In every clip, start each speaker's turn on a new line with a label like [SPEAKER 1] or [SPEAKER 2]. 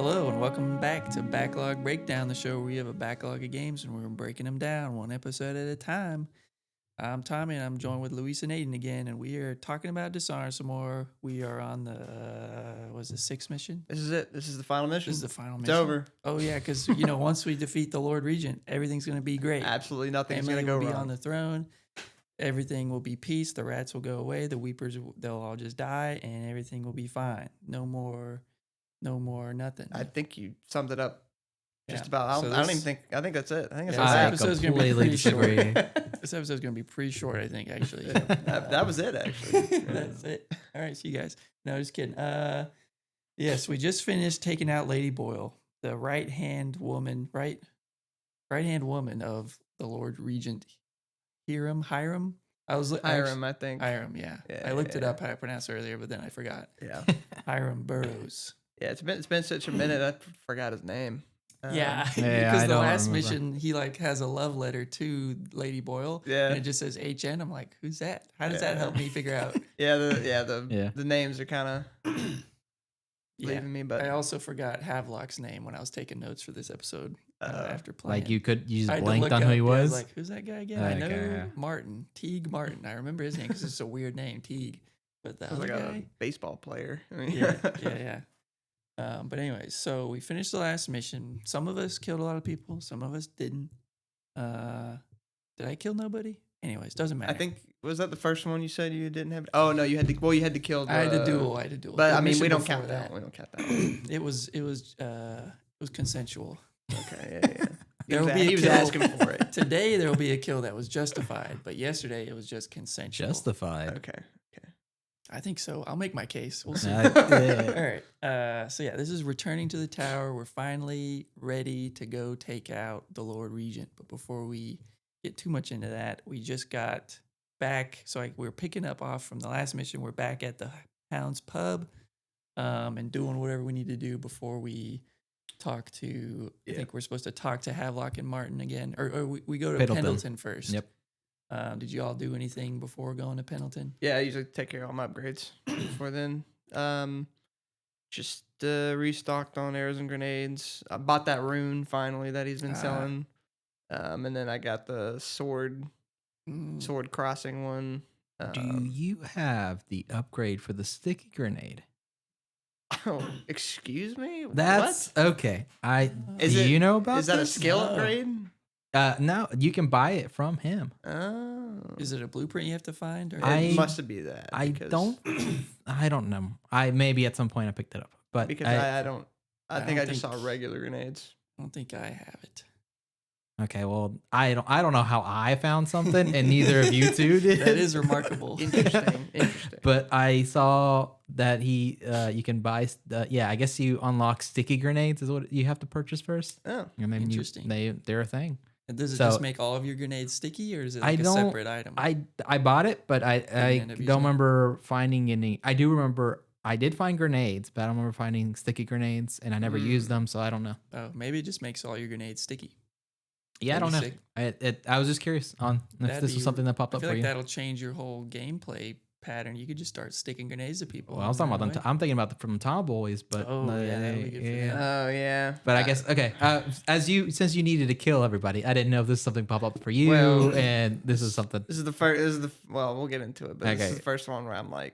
[SPEAKER 1] Hello and welcome back to Backlog Breakdown, the show where we have a backlog of games and we're breaking them down one episode at a time. I'm Tommy and I'm joined with Luis and Aiden again, and we are talking about Dishonored some more. We are on the was it sixth mission?
[SPEAKER 2] This is it. This is the final mission.
[SPEAKER 1] This is the final
[SPEAKER 2] It's
[SPEAKER 1] mission.
[SPEAKER 2] over.
[SPEAKER 1] Oh yeah, because once we defeat the Lord Regent, everything's gonna be great.
[SPEAKER 2] Absolutely nothing's
[SPEAKER 1] Emily
[SPEAKER 2] gonna go
[SPEAKER 1] will be
[SPEAKER 2] wrong.
[SPEAKER 1] on the throne. Everything will be peace. The rats will go away. The weepers, they'll all just die, and everything will be fine. No more nothing.
[SPEAKER 2] I think you summed it up just
[SPEAKER 1] Yeah.
[SPEAKER 2] about. I
[SPEAKER 1] So
[SPEAKER 2] don't
[SPEAKER 1] this-
[SPEAKER 2] even think. I think that's it. I think that's
[SPEAKER 1] Yeah,
[SPEAKER 2] all
[SPEAKER 1] this
[SPEAKER 2] that.
[SPEAKER 1] episode's gonna be
[SPEAKER 3] completely
[SPEAKER 1] pretty short.
[SPEAKER 3] disagree.
[SPEAKER 1] This episode's going to be pretty short, I think, actually.
[SPEAKER 2] That was it, actually.
[SPEAKER 1] That's it. All right, see you guys. No, just kidding. Yes, we just finished taking out Lady Boyle, the right-hand woman of the Lord Regent Hiram.
[SPEAKER 2] Hiram, I think.
[SPEAKER 1] Hiram, yeah.
[SPEAKER 2] Yeah,
[SPEAKER 1] I looked it
[SPEAKER 2] yeah.
[SPEAKER 1] up how to pronounce it earlier, but then I forgot.
[SPEAKER 2] Yeah,
[SPEAKER 1] Hiram Burroughs.
[SPEAKER 2] yeah. It's been such a minute. I forgot his name.
[SPEAKER 1] Yeah,
[SPEAKER 3] Yeah,
[SPEAKER 1] because
[SPEAKER 3] I
[SPEAKER 1] the
[SPEAKER 3] don't
[SPEAKER 1] last
[SPEAKER 3] remember.
[SPEAKER 1] mission, he has a love letter to Lady Boyle.
[SPEAKER 2] Yeah.
[SPEAKER 1] And it just says HN. I'm like, who's that? How does that
[SPEAKER 2] Yeah.
[SPEAKER 1] help me figure out?
[SPEAKER 2] The names are kind of
[SPEAKER 1] Yeah.
[SPEAKER 2] leaving me, but
[SPEAKER 1] I also forgot Havelock's name when I was taking notes for this episode after playing.
[SPEAKER 3] Like you just
[SPEAKER 1] I had to
[SPEAKER 3] blanked
[SPEAKER 1] look
[SPEAKER 3] on
[SPEAKER 1] up,
[SPEAKER 3] who he
[SPEAKER 1] yeah, I
[SPEAKER 3] was.
[SPEAKER 1] like, who's that guy again? I know
[SPEAKER 3] Okay, yeah.
[SPEAKER 1] Martin, Teague Martin. I remember his name because it's a weird name, Teague. But the
[SPEAKER 2] it was
[SPEAKER 1] other
[SPEAKER 2] like
[SPEAKER 1] guy,
[SPEAKER 2] a baseball player. I mean,
[SPEAKER 1] yeah. But anyways, so we finished the last mission. Some of us killed a lot of people. Some of us didn't. Did I kill nobody? Anyways, doesn't matter.
[SPEAKER 2] I think was that the first one you said you didn't have. Oh no, you had to. Well, you had to kill.
[SPEAKER 1] I had to duel.
[SPEAKER 2] But
[SPEAKER 1] The
[SPEAKER 2] I mean,
[SPEAKER 1] mission
[SPEAKER 2] we don't
[SPEAKER 1] before
[SPEAKER 2] count that. We don't count that. One.
[SPEAKER 1] It was consensual.
[SPEAKER 2] Okay, yeah.
[SPEAKER 1] There will be a
[SPEAKER 2] He was
[SPEAKER 1] kill.
[SPEAKER 2] asking for it.
[SPEAKER 1] Today there will be a kill that was justified, but yesterday it was just consensual.
[SPEAKER 3] Justified.
[SPEAKER 2] Okay.
[SPEAKER 1] I think so. I'll make my case. We'll see.
[SPEAKER 3] Yeah.
[SPEAKER 1] All right. So yeah, this is returning to the tower. We're finally ready to go take out the Lord Regent. But before we get too much into that, we just got back. So we're picking up off from the last mission. We're back at the Hound's Pub, and doing whatever we need to do before we talk to. I think we're supposed to talk to Havelock and Martin again, or we go to Pendleton first.
[SPEAKER 3] Yep.
[SPEAKER 1] Did you all do anything before going to Pendleton?
[SPEAKER 2] Yeah, I usually take care of all my upgrades before then. Just restocked on arrows and grenades. I bought that rune finally that he's been selling. And then I got the sword crossing one.
[SPEAKER 3] Do you have the upgrade for the sticky grenade?
[SPEAKER 2] Oh, excuse me?
[SPEAKER 3] That's okay.
[SPEAKER 2] Is
[SPEAKER 3] do
[SPEAKER 2] it-
[SPEAKER 3] you know about
[SPEAKER 2] Is that a
[SPEAKER 3] this?
[SPEAKER 2] skill
[SPEAKER 1] No.
[SPEAKER 2] upgrade?
[SPEAKER 3] No, you can buy it from him.
[SPEAKER 2] Oh.
[SPEAKER 1] Is it a blueprint you have to find? Or
[SPEAKER 2] It must be that.
[SPEAKER 3] I
[SPEAKER 2] because-
[SPEAKER 3] don't know. I maybe at some point I picked it up, but
[SPEAKER 2] Because I don't. I think
[SPEAKER 1] don't
[SPEAKER 2] I just
[SPEAKER 1] think-
[SPEAKER 2] saw regular grenades.
[SPEAKER 1] I don't think I have it.
[SPEAKER 3] okay. Well, I don't know how I found something, and neither of you two did.
[SPEAKER 1] That is remarkable.
[SPEAKER 2] Interesting.
[SPEAKER 3] But I saw that you can buy. I guess you unlock sticky grenades is what you have to purchase first.
[SPEAKER 2] Oh.
[SPEAKER 3] And then
[SPEAKER 1] Interesting.
[SPEAKER 3] they're a thing.
[SPEAKER 1] And does it
[SPEAKER 3] So-
[SPEAKER 1] just make all of your grenades sticky, or is it
[SPEAKER 3] I
[SPEAKER 1] like a
[SPEAKER 3] don't-
[SPEAKER 1] separate item?
[SPEAKER 3] I bought it, but I
[SPEAKER 1] end up using it?
[SPEAKER 3] don't remember finding any. I do remember I did find grenades, but I don't remember finding sticky grenades, and I never used them, so I don't know.
[SPEAKER 1] Oh, maybe it just makes all your grenades sticky.
[SPEAKER 3] Yeah, I don't know.
[SPEAKER 1] That'd
[SPEAKER 3] I was just curious on if
[SPEAKER 1] That'd
[SPEAKER 3] this
[SPEAKER 1] be-
[SPEAKER 3] was something that popped
[SPEAKER 1] I
[SPEAKER 3] up
[SPEAKER 1] feel
[SPEAKER 3] for
[SPEAKER 1] like
[SPEAKER 3] you.
[SPEAKER 1] that'll change your whole gameplay pattern. You could just start sticking grenades at people.
[SPEAKER 3] Well, I was talking about them. I'm thinking about from Tomboys, but
[SPEAKER 1] Oh, yeah, that'll be good for them.
[SPEAKER 2] Oh yeah.
[SPEAKER 3] But I guess okay. Since you needed to kill everybody, I didn't know if this is something pop up for you,
[SPEAKER 2] Well,
[SPEAKER 3] and this is something.
[SPEAKER 2] This is the first. This is the. Well, we'll get into it, but this
[SPEAKER 3] Okay.
[SPEAKER 2] is the first one where I'm like,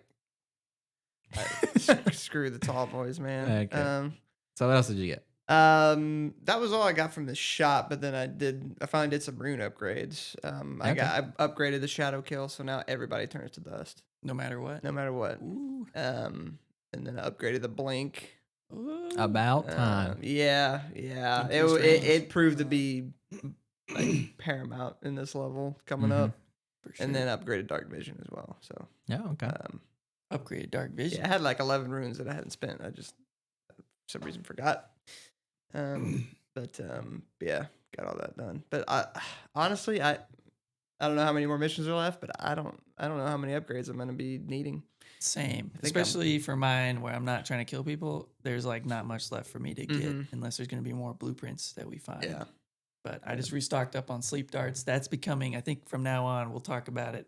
[SPEAKER 2] screw the tall boys, man.
[SPEAKER 3] Okay. So what else did you get?
[SPEAKER 2] That was all I got from the shop, but then I finally did some rune upgrades. I upgraded the shadow kill, so now everybody turns to dust,
[SPEAKER 1] No matter what.
[SPEAKER 2] no matter what.
[SPEAKER 1] Ooh.
[SPEAKER 2] And then I upgraded the blink.
[SPEAKER 1] Ooh.
[SPEAKER 3] About time.
[SPEAKER 2] Yeah.
[SPEAKER 1] Increased
[SPEAKER 2] It
[SPEAKER 1] range.
[SPEAKER 2] proved to be like paramount in this level coming
[SPEAKER 3] Mhm.
[SPEAKER 2] up,
[SPEAKER 1] For sure.
[SPEAKER 2] and then upgraded dark vision as well. So
[SPEAKER 3] Yeah. Okay.
[SPEAKER 1] upgraded dark vision.
[SPEAKER 2] yeah, I had like 11 runes that I hadn't spent. I just for some reason forgot. Yeah, got all that done. But I honestly I don't know how many more missions are left, but I don't know how many upgrades I'm gonna be needing.
[SPEAKER 1] Same,
[SPEAKER 2] think
[SPEAKER 1] especially for mine where I'm not trying to kill people. There's like not much left for me to get
[SPEAKER 2] Mhm.
[SPEAKER 1] unless there's going to be more blueprints that we find.
[SPEAKER 2] Yeah.
[SPEAKER 1] But I just restocked up on sleep darts. That's becoming, I think from now on, we'll talk about it.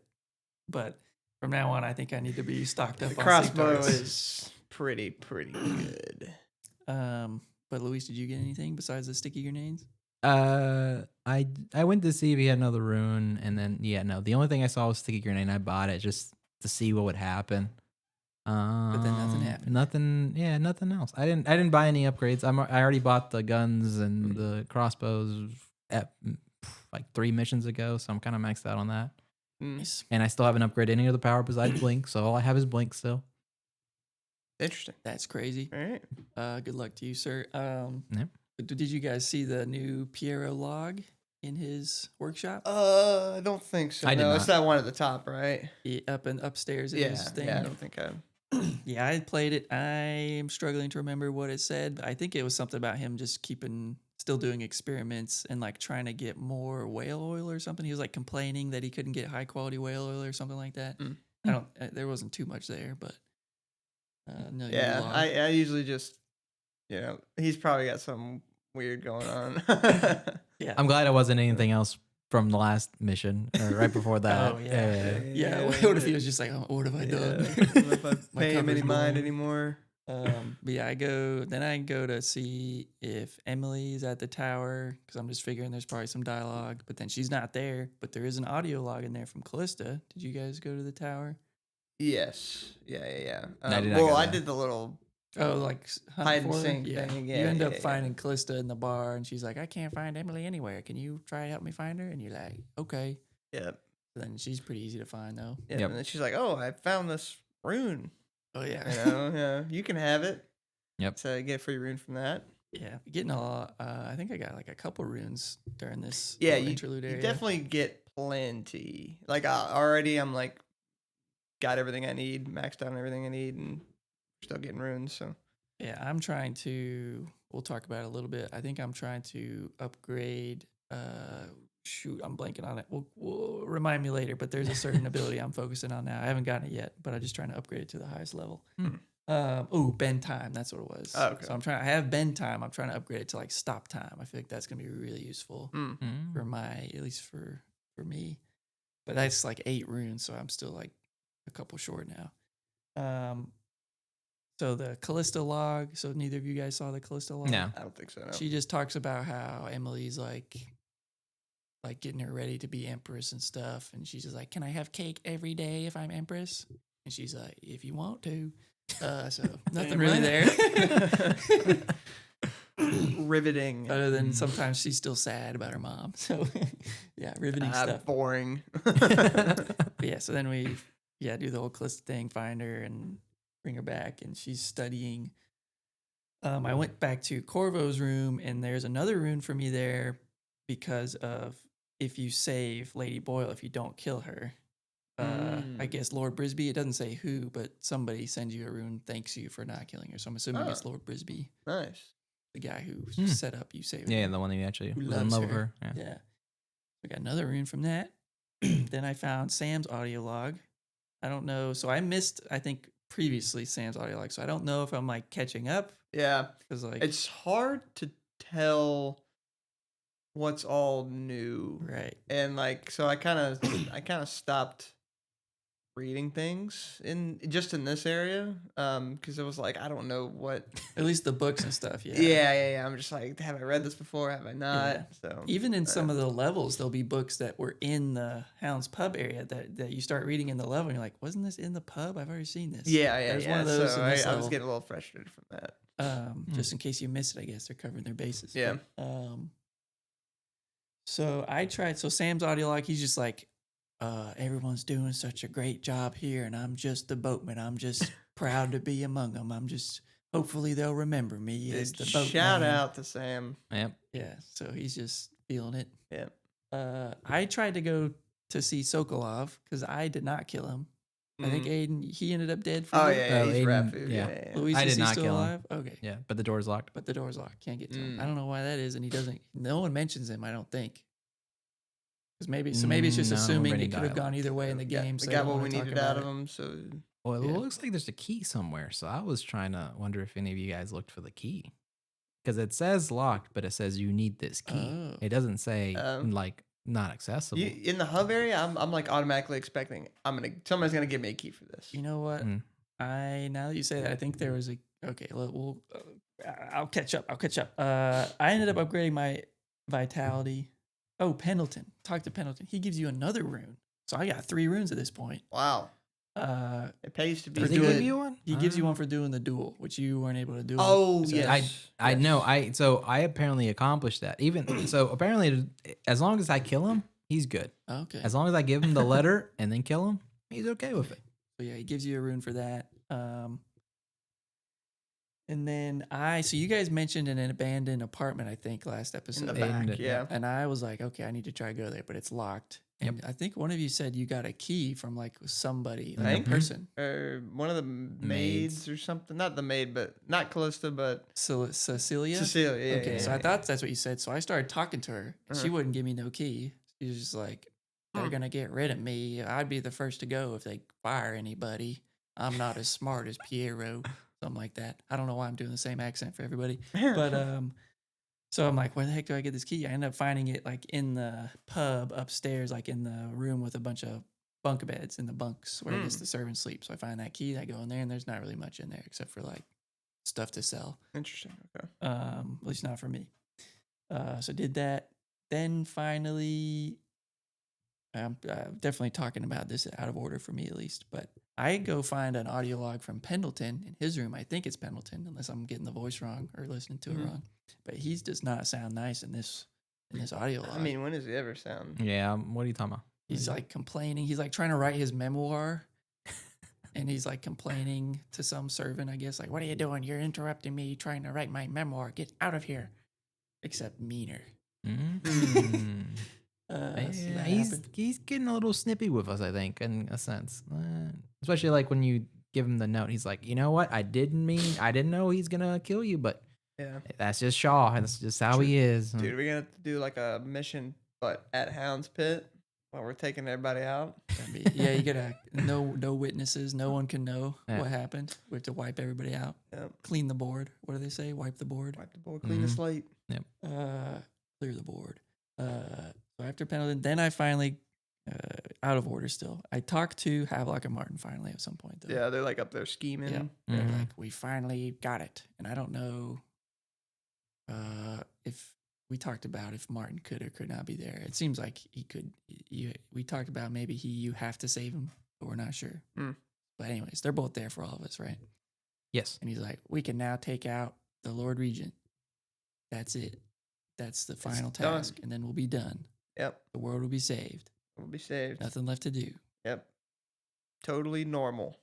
[SPEAKER 1] But from now on, I think I need to be stocked up
[SPEAKER 2] The
[SPEAKER 1] on
[SPEAKER 2] crossbow
[SPEAKER 1] sleep darts.
[SPEAKER 2] is pretty good.
[SPEAKER 1] But Luis, did you get anything besides the sticky grenades?
[SPEAKER 3] I went to see if he had another rune, and then no. The only thing I saw was sticky grenade. And I bought it just to see what would happen.
[SPEAKER 1] But then nothing happened.
[SPEAKER 3] Nothing else. I didn't buy any upgrades. I already bought the guns and the crossbows at like 3 missions ago, so I'm kind of maxed out on that.
[SPEAKER 1] Nice.
[SPEAKER 3] And I still haven't upgraded any of the power besides Blink, so all I have is Blink still.
[SPEAKER 2] Interesting.
[SPEAKER 1] That's crazy.
[SPEAKER 2] All right.
[SPEAKER 1] Good luck to you, sir.
[SPEAKER 3] Yep.
[SPEAKER 1] Did you guys see the new Piero log in his workshop?
[SPEAKER 2] I don't think so.
[SPEAKER 3] I did
[SPEAKER 2] No, it's
[SPEAKER 3] not.
[SPEAKER 2] that one at the top, right?
[SPEAKER 1] Up and upstairs in
[SPEAKER 2] Yeah.
[SPEAKER 1] his thing.
[SPEAKER 2] Yeah. I don't think I.
[SPEAKER 1] Yeah, I played it. I am struggling to remember what it said. I think it was something about him just still doing experiments and like trying to get more whale oil or something. He was like complaining that he couldn't get high quality whale oil or something like that. There wasn't too much there, but no.
[SPEAKER 2] Yeah, I usually just, he's probably got something weird going on.
[SPEAKER 1] Yeah.
[SPEAKER 3] I'm glad it wasn't anything else from the last mission or right before that.
[SPEAKER 1] Oh, yeah. What if he was just like, oh, what have I done?
[SPEAKER 2] If I
[SPEAKER 1] My
[SPEAKER 2] pay him any
[SPEAKER 1] cover's
[SPEAKER 2] mind
[SPEAKER 1] blown.
[SPEAKER 2] anymore.
[SPEAKER 1] But yeah, I go to see if Emily's at the tower because I'm just figuring there's probably some dialogue, but then she's not there. But there is an audio log in there from Callista. Did you guys go to the tower?
[SPEAKER 2] Yes. Yeah.
[SPEAKER 3] I did not go
[SPEAKER 2] I
[SPEAKER 3] there.
[SPEAKER 2] did the little.
[SPEAKER 1] Oh, like hunt
[SPEAKER 2] Hide and
[SPEAKER 1] for her?
[SPEAKER 2] seek
[SPEAKER 1] Yeah.
[SPEAKER 2] thing.
[SPEAKER 1] You
[SPEAKER 2] Yeah,
[SPEAKER 1] end
[SPEAKER 2] yeah,
[SPEAKER 1] up
[SPEAKER 2] yeah.
[SPEAKER 1] finding Callista in the bar, and she's like, I can't find Emily anywhere. Can you try to help me find her? And you're like, okay.
[SPEAKER 2] Yeah.
[SPEAKER 1] Then she's pretty easy to find, though.
[SPEAKER 2] Yeah.
[SPEAKER 3] Yep.
[SPEAKER 2] And then she's like, "Oh, I found this rune.
[SPEAKER 1] Oh, yeah.
[SPEAKER 2] Yeah, you can have it."
[SPEAKER 3] Yep.
[SPEAKER 2] So I get a free rune from that.
[SPEAKER 1] Yeah. Getting a lot. I think I got like a couple runes during this
[SPEAKER 2] Yeah,
[SPEAKER 1] little
[SPEAKER 2] you,
[SPEAKER 1] interlude
[SPEAKER 2] you
[SPEAKER 1] area.
[SPEAKER 2] definitely get plenty. Like already, I'm like, got everything I need, maxed out on everything I need, and still getting runes. So
[SPEAKER 1] Yeah, I'm trying to. We'll talk about it a little bit. I think I'm trying to upgrade. Shoot, I'm blanking on it. We'll remind me later. But there's a certain ability I'm focusing on now. I haven't gotten it yet, but I'm just trying to upgrade it to the highest level. Bend time. That's what it was.
[SPEAKER 2] Oh, okay.
[SPEAKER 1] So I'm trying. I have bend time. I'm trying to upgrade it to like stop time. I feel like that's gonna be really useful for at least for me. But that's like 8 runes, so I'm still like a couple short now. So the Callista log. So neither of you guys saw the Callista log.
[SPEAKER 3] No.
[SPEAKER 2] I don't think so. No.
[SPEAKER 1] She just talks about how Emily's like getting her ready to be empress and stuff, and she's just like, "Can I have cake every day if I'm empress?" And she's like, "If you want to." So nothing really there.
[SPEAKER 2] Riveting.
[SPEAKER 1] Other than sometimes she's still sad about her mom. So yeah, riveting stuff.
[SPEAKER 2] Boring.
[SPEAKER 1] But yeah, so then we do the whole Callista thing, find her and bring her back, and she's studying. I went back to Corvo's room, and there's another rune for me there because of if you save Lady Boyle, if you don't kill her. I guess Lord Brisby, it doesn't say who, but somebody sends you a rune, thanks you for not killing her. So I'm assuming it's Lord Brisby,
[SPEAKER 2] Nice.
[SPEAKER 1] the guy who set up you save her.
[SPEAKER 3] Yeah, the one that you actually
[SPEAKER 1] Who
[SPEAKER 3] was in
[SPEAKER 1] loves
[SPEAKER 3] love with
[SPEAKER 1] her.
[SPEAKER 3] her. Yeah.
[SPEAKER 1] Yeah. I got another rune from that. Then I found Sam's audio log. I don't know. So I missed, I think, previously Sam's audio log. So I don't know if I'm like catching up.
[SPEAKER 2] Yeah.
[SPEAKER 1] Because like
[SPEAKER 2] It's hard to tell what's all new.
[SPEAKER 1] right.
[SPEAKER 2] And like, so I kind of stopped reading things in this area because it was like, I don't know what.
[SPEAKER 1] At least the books and stuff. Yeah.
[SPEAKER 2] Yeah. I'm just like, have I read this before? Have I not?
[SPEAKER 1] Yeah.
[SPEAKER 2] So
[SPEAKER 1] Even in some of the levels, there'll be books that were in the Hounds pub area that you start reading in the level and you're like, wasn't this in the pub? I've already seen this.
[SPEAKER 2] yeah.
[SPEAKER 1] There's one of those
[SPEAKER 2] So
[SPEAKER 1] in this
[SPEAKER 2] I was
[SPEAKER 1] level.
[SPEAKER 2] getting a little frustrated from that.
[SPEAKER 1] Just in case you missed it, I guess they're covering their bases.
[SPEAKER 2] Yeah.
[SPEAKER 1] But, so I tried. So Sam's audio log, he's just like, everyone's doing such a great job here, and I'm just the boatman. I'm just proud to be among them. I'm just hopefully they'll remember me as the boatman.
[SPEAKER 2] Shout out to Sam.
[SPEAKER 3] Yep.
[SPEAKER 1] Yeah. So he's just feeling it.
[SPEAKER 2] Yeah.
[SPEAKER 1] I tried to go to see Sokolov because I did not kill him. I think Aiden, he ended up dead. For
[SPEAKER 2] Oh
[SPEAKER 1] you.
[SPEAKER 2] yeah, he's
[SPEAKER 3] Aiden,
[SPEAKER 2] Rafu.
[SPEAKER 3] yeah.
[SPEAKER 2] Yeah.
[SPEAKER 1] Luis,
[SPEAKER 3] I
[SPEAKER 1] is
[SPEAKER 3] did
[SPEAKER 1] he
[SPEAKER 3] not
[SPEAKER 1] still
[SPEAKER 3] kill him.
[SPEAKER 1] alive? Okay.
[SPEAKER 3] Yeah, but the door's locked.
[SPEAKER 1] But the door's locked. Can't get to him. I don't know why that is, and he doesn't. No one mentions him. I don't think. Because maybe it's just
[SPEAKER 3] No,
[SPEAKER 1] assuming
[SPEAKER 3] any
[SPEAKER 1] it could have gone
[SPEAKER 3] dialogue.
[SPEAKER 1] either way in the game.
[SPEAKER 2] We
[SPEAKER 1] So
[SPEAKER 2] got what we needed out of
[SPEAKER 1] him.
[SPEAKER 2] him. So
[SPEAKER 3] Well, it
[SPEAKER 1] Yeah.
[SPEAKER 3] looks like there's a key somewhere. So I was trying to wonder if any of you guys looked for the key. Because it says locked, but it says you need this key.
[SPEAKER 1] Oh.
[SPEAKER 3] It doesn't say
[SPEAKER 2] Um,
[SPEAKER 3] like not accessible.
[SPEAKER 2] in the hub area, I'm like automatically expecting somebody's gonna give me a key for this.
[SPEAKER 1] You know what?
[SPEAKER 3] Mm.
[SPEAKER 1] Now that you say that, I think there was a. Okay, we'll I'll catch up. I ended up upgrading my vitality. Oh, Pendleton. Talk to Pendleton. He gives you another rune. So I got 3 runes at this point.
[SPEAKER 2] Wow.
[SPEAKER 1] Uh,
[SPEAKER 2] It pays to be
[SPEAKER 3] Does
[SPEAKER 1] For
[SPEAKER 3] he
[SPEAKER 1] doing-
[SPEAKER 3] give you one?
[SPEAKER 1] he gives you one for doing the duel, which you weren't able to do.
[SPEAKER 2] Oh,
[SPEAKER 1] So
[SPEAKER 2] yes.
[SPEAKER 3] I know.
[SPEAKER 2] Yes.
[SPEAKER 3] I apparently accomplished that. Even so, apparently, as long as I kill him, he's good.
[SPEAKER 1] Okay.
[SPEAKER 3] As long as I give him the letter and then kill him, he's okay with it.
[SPEAKER 1] So yeah, he gives you a rune for that. And then so you guys mentioned an abandoned apartment, I think, last
[SPEAKER 2] In
[SPEAKER 1] episode.
[SPEAKER 2] the
[SPEAKER 3] And,
[SPEAKER 2] back, yeah.
[SPEAKER 1] And I was like, okay, I need to try to go there, but it's locked. And I think one of you said you got a key from like somebody, like a
[SPEAKER 2] Thank you.
[SPEAKER 1] person.
[SPEAKER 2] Or one of the maids or something. Not the maid, but not Callista, but
[SPEAKER 1] Cecilia?
[SPEAKER 2] Cecilia. Yeah,
[SPEAKER 1] Okay,
[SPEAKER 2] yeah,
[SPEAKER 1] so
[SPEAKER 2] yeah.
[SPEAKER 1] I thought that's what you said. So I started talking to her. She wouldn't give me no key. She was just like, they're going to get rid of me. I'd be the first to go if they fire anybody. I'm not as smart as Piero. Something like that. I don't know why I'm doing the same accent for everybody. But so I'm like, where the heck do I get this key? I end up finding it like in the pub upstairs, like in the room with a bunch of bunk beds in the bunks where I guess the servants sleep. So I find that key, I go in there, and there's not really much in there except for like stuff to sell.
[SPEAKER 2] Interesting. Okay.
[SPEAKER 1] At least not for me. So did that. Then finally, I'm definitely talking about this out of order for me at least, but I go find an audio log from Pendleton in his room. I think it's Pendleton, unless I'm getting the voice wrong or listening to it wrong. But he does not sound nice in this audio log.
[SPEAKER 2] I mean, when does he ever sound?
[SPEAKER 3] Yeah. What are you talking about?
[SPEAKER 1] he's like complaining. He's like trying to write his memoir. And he's like complaining to some servant, I guess, like, what are you doing? You're interrupting me trying to write my memoir. Get out of here. Except meaner.
[SPEAKER 3] Mm.
[SPEAKER 1] So that
[SPEAKER 3] he's
[SPEAKER 1] happened.
[SPEAKER 3] he's getting a little snippy with us, I think, in a sense. Especially like when you give him the note, he's like, you know what? I didn't know he's gonna kill you, but
[SPEAKER 2] Yeah.
[SPEAKER 3] that's just Shaw. That's just how he is.
[SPEAKER 2] Dude, we're going to have to do like a mission, but at Hound's Pit while we're taking everybody out.
[SPEAKER 1] Yeah, you gotta no witnesses. No one can know
[SPEAKER 3] Yeah.
[SPEAKER 1] what happened. We have to wipe everybody out.
[SPEAKER 2] Yep.
[SPEAKER 1] Clean the board. What do they say? Wipe the board.
[SPEAKER 2] Wipe the board, clean the slate.
[SPEAKER 1] Clear the board. So after Pendleton, then I finally, out of order still. I talked to Havelock and Martin finally at some point though.
[SPEAKER 2] Yeah, they're like up there scheming.
[SPEAKER 1] Yeah. They're like, we finally got it. And I don't know if we talked about if Martin could or could not be there. It seems like he could. We talked about maybe you have to save him, but we're not sure. But anyways, they're both there for all of us, right?
[SPEAKER 3] Yes.
[SPEAKER 1] And he's like, we can now take out the Lord Regent. That's it. That's the final
[SPEAKER 2] done.
[SPEAKER 1] task. And then we'll be done.
[SPEAKER 2] Yep.
[SPEAKER 1] The world will be saved.
[SPEAKER 2] We'll be saved.
[SPEAKER 1] Nothing left to do.
[SPEAKER 2] Yep. Totally normal.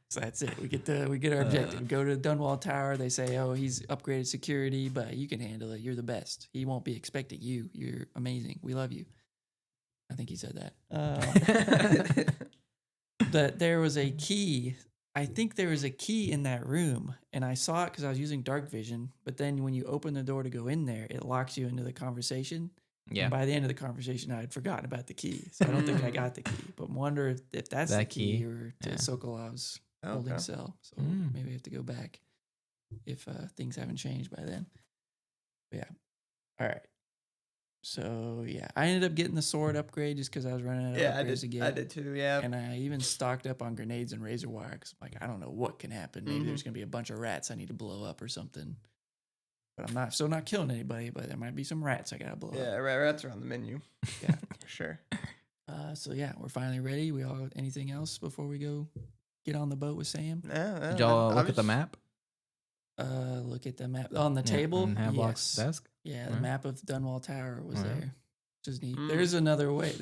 [SPEAKER 1] So that's it. We get our objective. We go to the Dunwall Tower. They say, oh, he's upgraded security, but you can handle it. You're the best. He won't be expecting you. You're amazing. We love you. I think he said that. That there was a key. I think there was a key in that room, and I saw it because I was using dark vision. But then when you open the door to go in there, it locks you into the conversation.
[SPEAKER 3] Yeah.
[SPEAKER 1] And by the end of the conversation, I had forgotten about the key, so I don't think I got the key. But wonder if that's the
[SPEAKER 3] That
[SPEAKER 1] key
[SPEAKER 3] key.
[SPEAKER 1] or to
[SPEAKER 3] Yeah.
[SPEAKER 1] Sokolov's holding
[SPEAKER 2] Okay.
[SPEAKER 1] cell. So
[SPEAKER 3] Mm.
[SPEAKER 1] maybe I have to go back if things haven't changed by then. But yeah. All right. So yeah, I ended up getting the sword upgrade just because I was running out of
[SPEAKER 2] Yeah, I
[SPEAKER 1] upgrades to
[SPEAKER 2] did.
[SPEAKER 1] get.
[SPEAKER 2] I did too. Yeah.
[SPEAKER 1] And I even stocked up on grenades and razor wire because like I don't know what can happen. Maybe there's gonna be a bunch of rats I need to blow up or something. But I'm not still not killing anybody. But there might be some rats I gotta blow
[SPEAKER 2] Yeah,
[SPEAKER 1] up.
[SPEAKER 2] rats are on the menu.
[SPEAKER 1] Yeah.
[SPEAKER 2] For sure.
[SPEAKER 1] So yeah, we're finally ready. We all anything else before we go get on the boat with Sam?
[SPEAKER 2] Yeah,
[SPEAKER 3] Did y'all
[SPEAKER 2] I
[SPEAKER 3] look at the
[SPEAKER 2] was-
[SPEAKER 3] map?
[SPEAKER 1] Look at the map on the table.
[SPEAKER 3] On Havelock's
[SPEAKER 1] Yes.
[SPEAKER 3] desk?
[SPEAKER 1] Yeah, the
[SPEAKER 3] Alright.
[SPEAKER 1] map of Dunwall Tower was
[SPEAKER 3] Alright.
[SPEAKER 1] there. Which is neat.
[SPEAKER 2] Mm.
[SPEAKER 1] There's another way.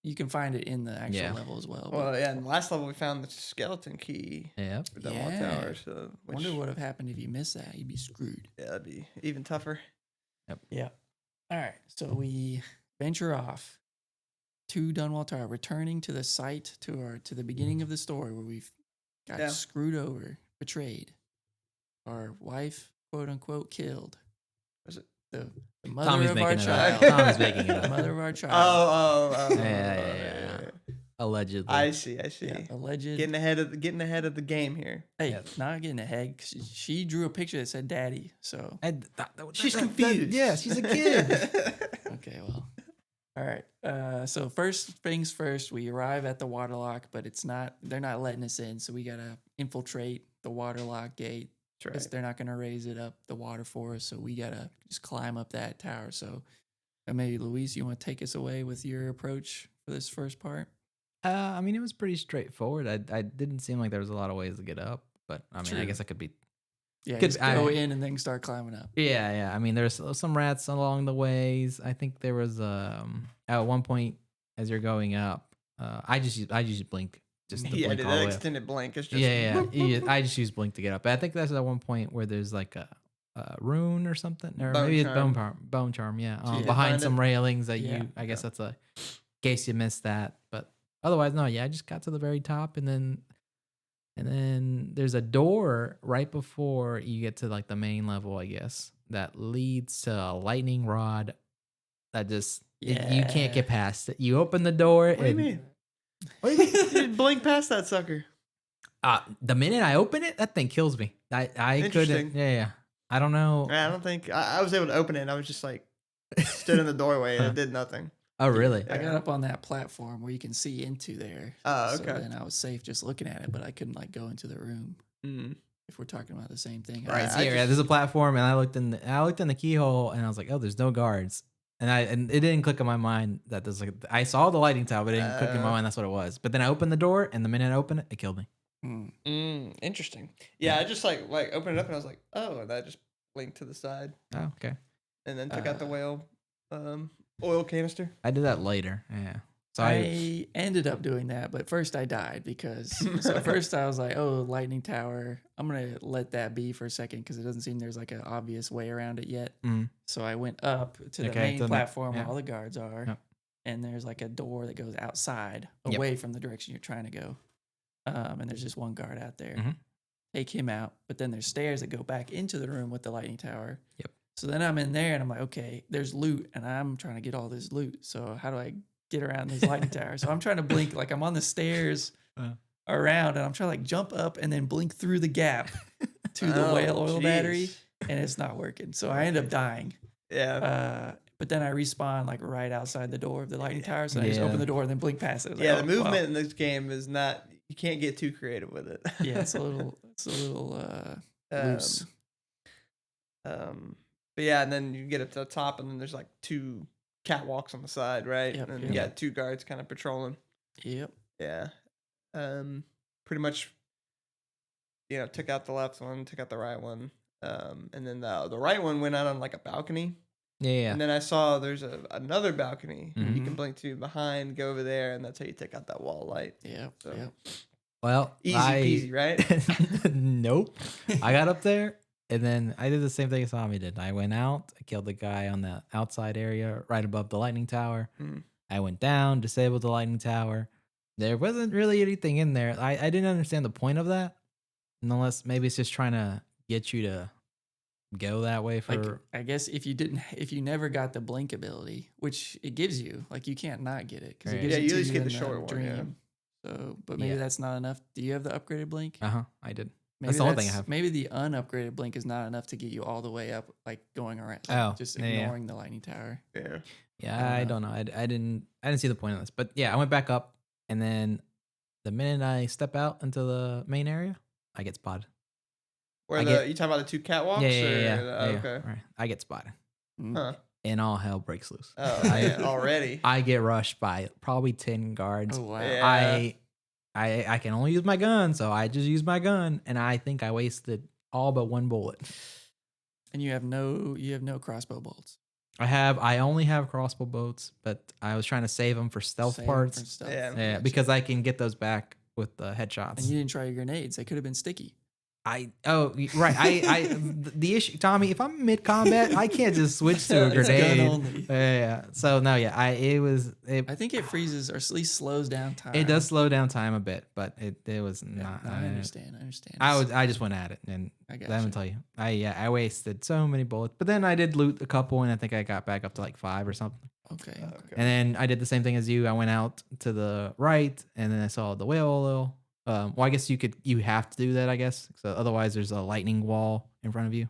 [SPEAKER 1] You can find it in the actual
[SPEAKER 3] Yeah.
[SPEAKER 1] level as well.
[SPEAKER 2] Well, yeah, in the last level we found the skeleton key
[SPEAKER 3] Yeah.
[SPEAKER 2] for Dunwall
[SPEAKER 1] Yeah.
[SPEAKER 2] Tower. So,
[SPEAKER 1] I wonder what would have happened if you missed that. You'd be screwed.
[SPEAKER 2] Yeah, that'd be even tougher.
[SPEAKER 1] Yeah. All right. So we venture off to Dunwall Tower, returning to the site to the beginning of the story where we've got
[SPEAKER 2] Yeah.
[SPEAKER 1] screwed over, betrayed, our wife, quote unquote, killed.
[SPEAKER 2] Was it?
[SPEAKER 1] The mother
[SPEAKER 3] Tommy's
[SPEAKER 1] of our
[SPEAKER 3] making it up.
[SPEAKER 1] child.
[SPEAKER 3] Tommy's making it
[SPEAKER 1] The
[SPEAKER 3] up.
[SPEAKER 1] mother of our child.
[SPEAKER 2] Oh.
[SPEAKER 3] Yeah. Allegedly.
[SPEAKER 2] I see.
[SPEAKER 1] Yeah, alleged.
[SPEAKER 2] Getting ahead of the game here.
[SPEAKER 1] Hey,
[SPEAKER 3] Yeah.
[SPEAKER 1] not getting ahead. 'Cause she drew a picture that said "Daddy." So
[SPEAKER 2] She's confused.
[SPEAKER 3] Yeah, she's a kid.
[SPEAKER 1] okay, well, all right. So first things first, we arrive at the waterlock, but they're not letting us in. So we gotta infiltrate the waterlock gate.
[SPEAKER 2] That's
[SPEAKER 1] because
[SPEAKER 2] right.
[SPEAKER 1] they're not going to raise it up the water for us. So we got to just climb up that tower. So maybe, Luis, you want to take us away with your approach for this first part?
[SPEAKER 3] I mean, it was pretty straightforward. I didn't seem like there was a lot of ways to get up, but I mean, I
[SPEAKER 1] True.
[SPEAKER 3] guess I could be.
[SPEAKER 1] Yeah,
[SPEAKER 3] Could
[SPEAKER 1] just go
[SPEAKER 3] I?
[SPEAKER 1] in and then start climbing up.
[SPEAKER 3] Yeah. I mean, there's some rats along the ways. I think there was at one point as you're going up. I just blink, just to
[SPEAKER 2] Yeah,
[SPEAKER 3] blink
[SPEAKER 2] dude,
[SPEAKER 3] all
[SPEAKER 2] that
[SPEAKER 3] the way up.
[SPEAKER 2] extended blink is just.
[SPEAKER 3] Yeah. I just use blink to get up. But I think that's at one point where there's like a rune or something, or
[SPEAKER 2] Bone
[SPEAKER 3] maybe it's
[SPEAKER 2] charm.
[SPEAKER 3] bone charm. Yeah,
[SPEAKER 1] So you did
[SPEAKER 3] behind
[SPEAKER 2] find
[SPEAKER 3] some
[SPEAKER 2] it?
[SPEAKER 3] railings that
[SPEAKER 1] Yeah.
[SPEAKER 3] you. I guess that's a case you missed that, but otherwise, no. Yeah, I just got to the very top, and then there's a door right before you get to like the main level, I guess, that leads to a lightning rod that just you can't get past it. You open the door.
[SPEAKER 2] What do you mean? What do you mean? You didn't blink past that sucker.
[SPEAKER 3] The minute I open it, that thing kills me. I
[SPEAKER 2] Interesting.
[SPEAKER 3] couldn't. Yeah. I don't know.
[SPEAKER 2] I don't think I was able to open it. And I was just like stood in the doorway and it did nothing.
[SPEAKER 3] Oh, really?
[SPEAKER 1] I got up on that platform where you can see into there.
[SPEAKER 2] Oh,
[SPEAKER 1] So
[SPEAKER 2] okay.
[SPEAKER 1] then I was safe just looking at it, but I couldn't like go into the room.
[SPEAKER 2] Mm.
[SPEAKER 1] If we're talking about the same thing.
[SPEAKER 3] Right. So
[SPEAKER 2] I
[SPEAKER 3] yeah,
[SPEAKER 2] just-
[SPEAKER 3] there's a platform, and I looked in the keyhole, and I was like, oh, there's no guards. And it didn't click in my mind that there's like I saw the lighting tower, but it didn't click in my mind that's what it was. But then I opened the door, and the minute I opened it, it killed me.
[SPEAKER 2] Interesting. Yeah, I just like opened it up and I was like, oh, and I just blinked to the side
[SPEAKER 3] Oh, okay.
[SPEAKER 2] and then took out the whale oil canister.
[SPEAKER 3] I did that later. Yeah. So
[SPEAKER 1] I ended up doing that, but first I died because so first I was like, oh, lightning tower. I'm gonna let that be for a second because it doesn't seem there's like an obvious way around it yet.
[SPEAKER 3] Mhm.
[SPEAKER 1] So I went up to the
[SPEAKER 3] Okay,
[SPEAKER 1] main
[SPEAKER 3] to the-
[SPEAKER 1] platform where
[SPEAKER 3] yeah.
[SPEAKER 1] all the guards are,
[SPEAKER 3] Yep.
[SPEAKER 1] and there's like a door that goes outside,
[SPEAKER 3] Yep.
[SPEAKER 1] away from the direction you're trying to go. And there's just one guard out there.
[SPEAKER 3] Mhm.
[SPEAKER 1] Take him out, but then there's stairs that go back into the room with the lightning tower.
[SPEAKER 3] Yep.
[SPEAKER 1] So then I'm in there and I'm like, okay, there's loot, and I'm trying to get all this loot. So how do I get around this lightning tower? So I'm trying to blink, like I'm on the stairs around, and I'm trying to like jump up and then blink through the gap to the whale oil battery, and it's not working. So I end up dying.
[SPEAKER 2] Yeah.
[SPEAKER 1] But then I respawn like right outside the door of the lightning tower. So I just
[SPEAKER 3] Yeah.
[SPEAKER 1] open the door and then blink past it. I was
[SPEAKER 2] Yeah,
[SPEAKER 1] like,
[SPEAKER 2] the
[SPEAKER 1] oh,
[SPEAKER 2] movement
[SPEAKER 1] wow.
[SPEAKER 2] in this game is not. You can't get too creative with it.
[SPEAKER 1] Yeah, it's a little loose.
[SPEAKER 2] But yeah, and then you get up to the top, and then there's like 2 catwalks on the side, right?
[SPEAKER 1] Yep,
[SPEAKER 2] And
[SPEAKER 1] yep.
[SPEAKER 2] you got 2 guards kind of patrolling.
[SPEAKER 1] Yep.
[SPEAKER 2] Yeah. Pretty much, took out the left one, took out the right one. And then the right one went out on like a balcony.
[SPEAKER 3] Yeah.
[SPEAKER 2] And then I saw there's another balcony you
[SPEAKER 1] Mm-hmm.
[SPEAKER 2] can blink to behind, go over there, and that's how you take out that wall light.
[SPEAKER 1] Yep.
[SPEAKER 2] So
[SPEAKER 1] Yep.
[SPEAKER 3] Well,
[SPEAKER 2] easy peasy, right?
[SPEAKER 3] Nope. I got up there, and then I did the same thing as Tommy did. I went out, I killed the guy on the outside area right above the lightning tower.
[SPEAKER 2] Mhm.
[SPEAKER 3] I went down, disabled the lightning tower. There wasn't really anything in there. I didn't understand the point of that, unless maybe it's just trying to get you to go that way for.
[SPEAKER 1] Like I guess if you never got the blink ability, which it gives you, like you can't not get it because it
[SPEAKER 3] Right.
[SPEAKER 1] gives
[SPEAKER 2] Yeah,
[SPEAKER 1] it
[SPEAKER 2] you
[SPEAKER 1] to
[SPEAKER 2] at least get
[SPEAKER 1] in
[SPEAKER 2] the short one, yeah.
[SPEAKER 1] So, but maybe
[SPEAKER 3] Yeah.
[SPEAKER 1] that's not enough. Do you have the upgraded blink?
[SPEAKER 3] I did.
[SPEAKER 1] Maybe
[SPEAKER 3] That's the only thing I have.
[SPEAKER 1] Maybe the unupgraded blink is not enough to get you all the way up, like going around.
[SPEAKER 3] Oh,
[SPEAKER 1] just
[SPEAKER 3] yeah, yeah.
[SPEAKER 1] ignoring the lightning tower.
[SPEAKER 2] Yeah.
[SPEAKER 3] Yeah, I don't know. I didn't see the point of this, but yeah, I went back up, and then the minute I step out into the main area, I get spotted.
[SPEAKER 2] Where
[SPEAKER 3] I
[SPEAKER 2] you talking about the 2 catwalks?
[SPEAKER 3] Yeah.
[SPEAKER 2] Okay.
[SPEAKER 3] Right. I get spotted,
[SPEAKER 1] Mm.
[SPEAKER 2] Huh.
[SPEAKER 3] and all hell breaks loose.
[SPEAKER 2] Oh man, already.
[SPEAKER 3] I get rushed by probably 10 guards.
[SPEAKER 1] Oh wow.
[SPEAKER 2] Yeah.
[SPEAKER 3] I can only use my gun, so I just use my gun, and I think I wasted all but 1 bullet.
[SPEAKER 1] And you have no crossbow bolts.
[SPEAKER 3] I only have crossbow bolts, but I was trying to save them for stealth
[SPEAKER 1] Save
[SPEAKER 3] parts.
[SPEAKER 1] for stealth.
[SPEAKER 2] Yeah.
[SPEAKER 3] Yeah, because I can get those back with the headshots.
[SPEAKER 1] And you didn't try your grenades. They could have been sticky.
[SPEAKER 3] Right. The issue, Tommy, if I'm mid combat, I can't just switch to a
[SPEAKER 1] It's gun
[SPEAKER 3] grenade.
[SPEAKER 1] only.
[SPEAKER 3] Yeah. So no, yeah,
[SPEAKER 1] I think it freezes or at least slows down time.
[SPEAKER 3] it does slow down time a bit, but it was not.
[SPEAKER 1] No, I understand.
[SPEAKER 3] I just went at it, and
[SPEAKER 1] I got
[SPEAKER 3] let me tell you, I wasted so many bullets, but then I did loot a couple, and I think I got back up to like 5 or something.
[SPEAKER 1] Okay.
[SPEAKER 3] And then I did the same thing as you. I went out to the right, and then I saw the whale oil. Well, I guess you have to do that, I guess. So otherwise, there's a lightning wall in front of you.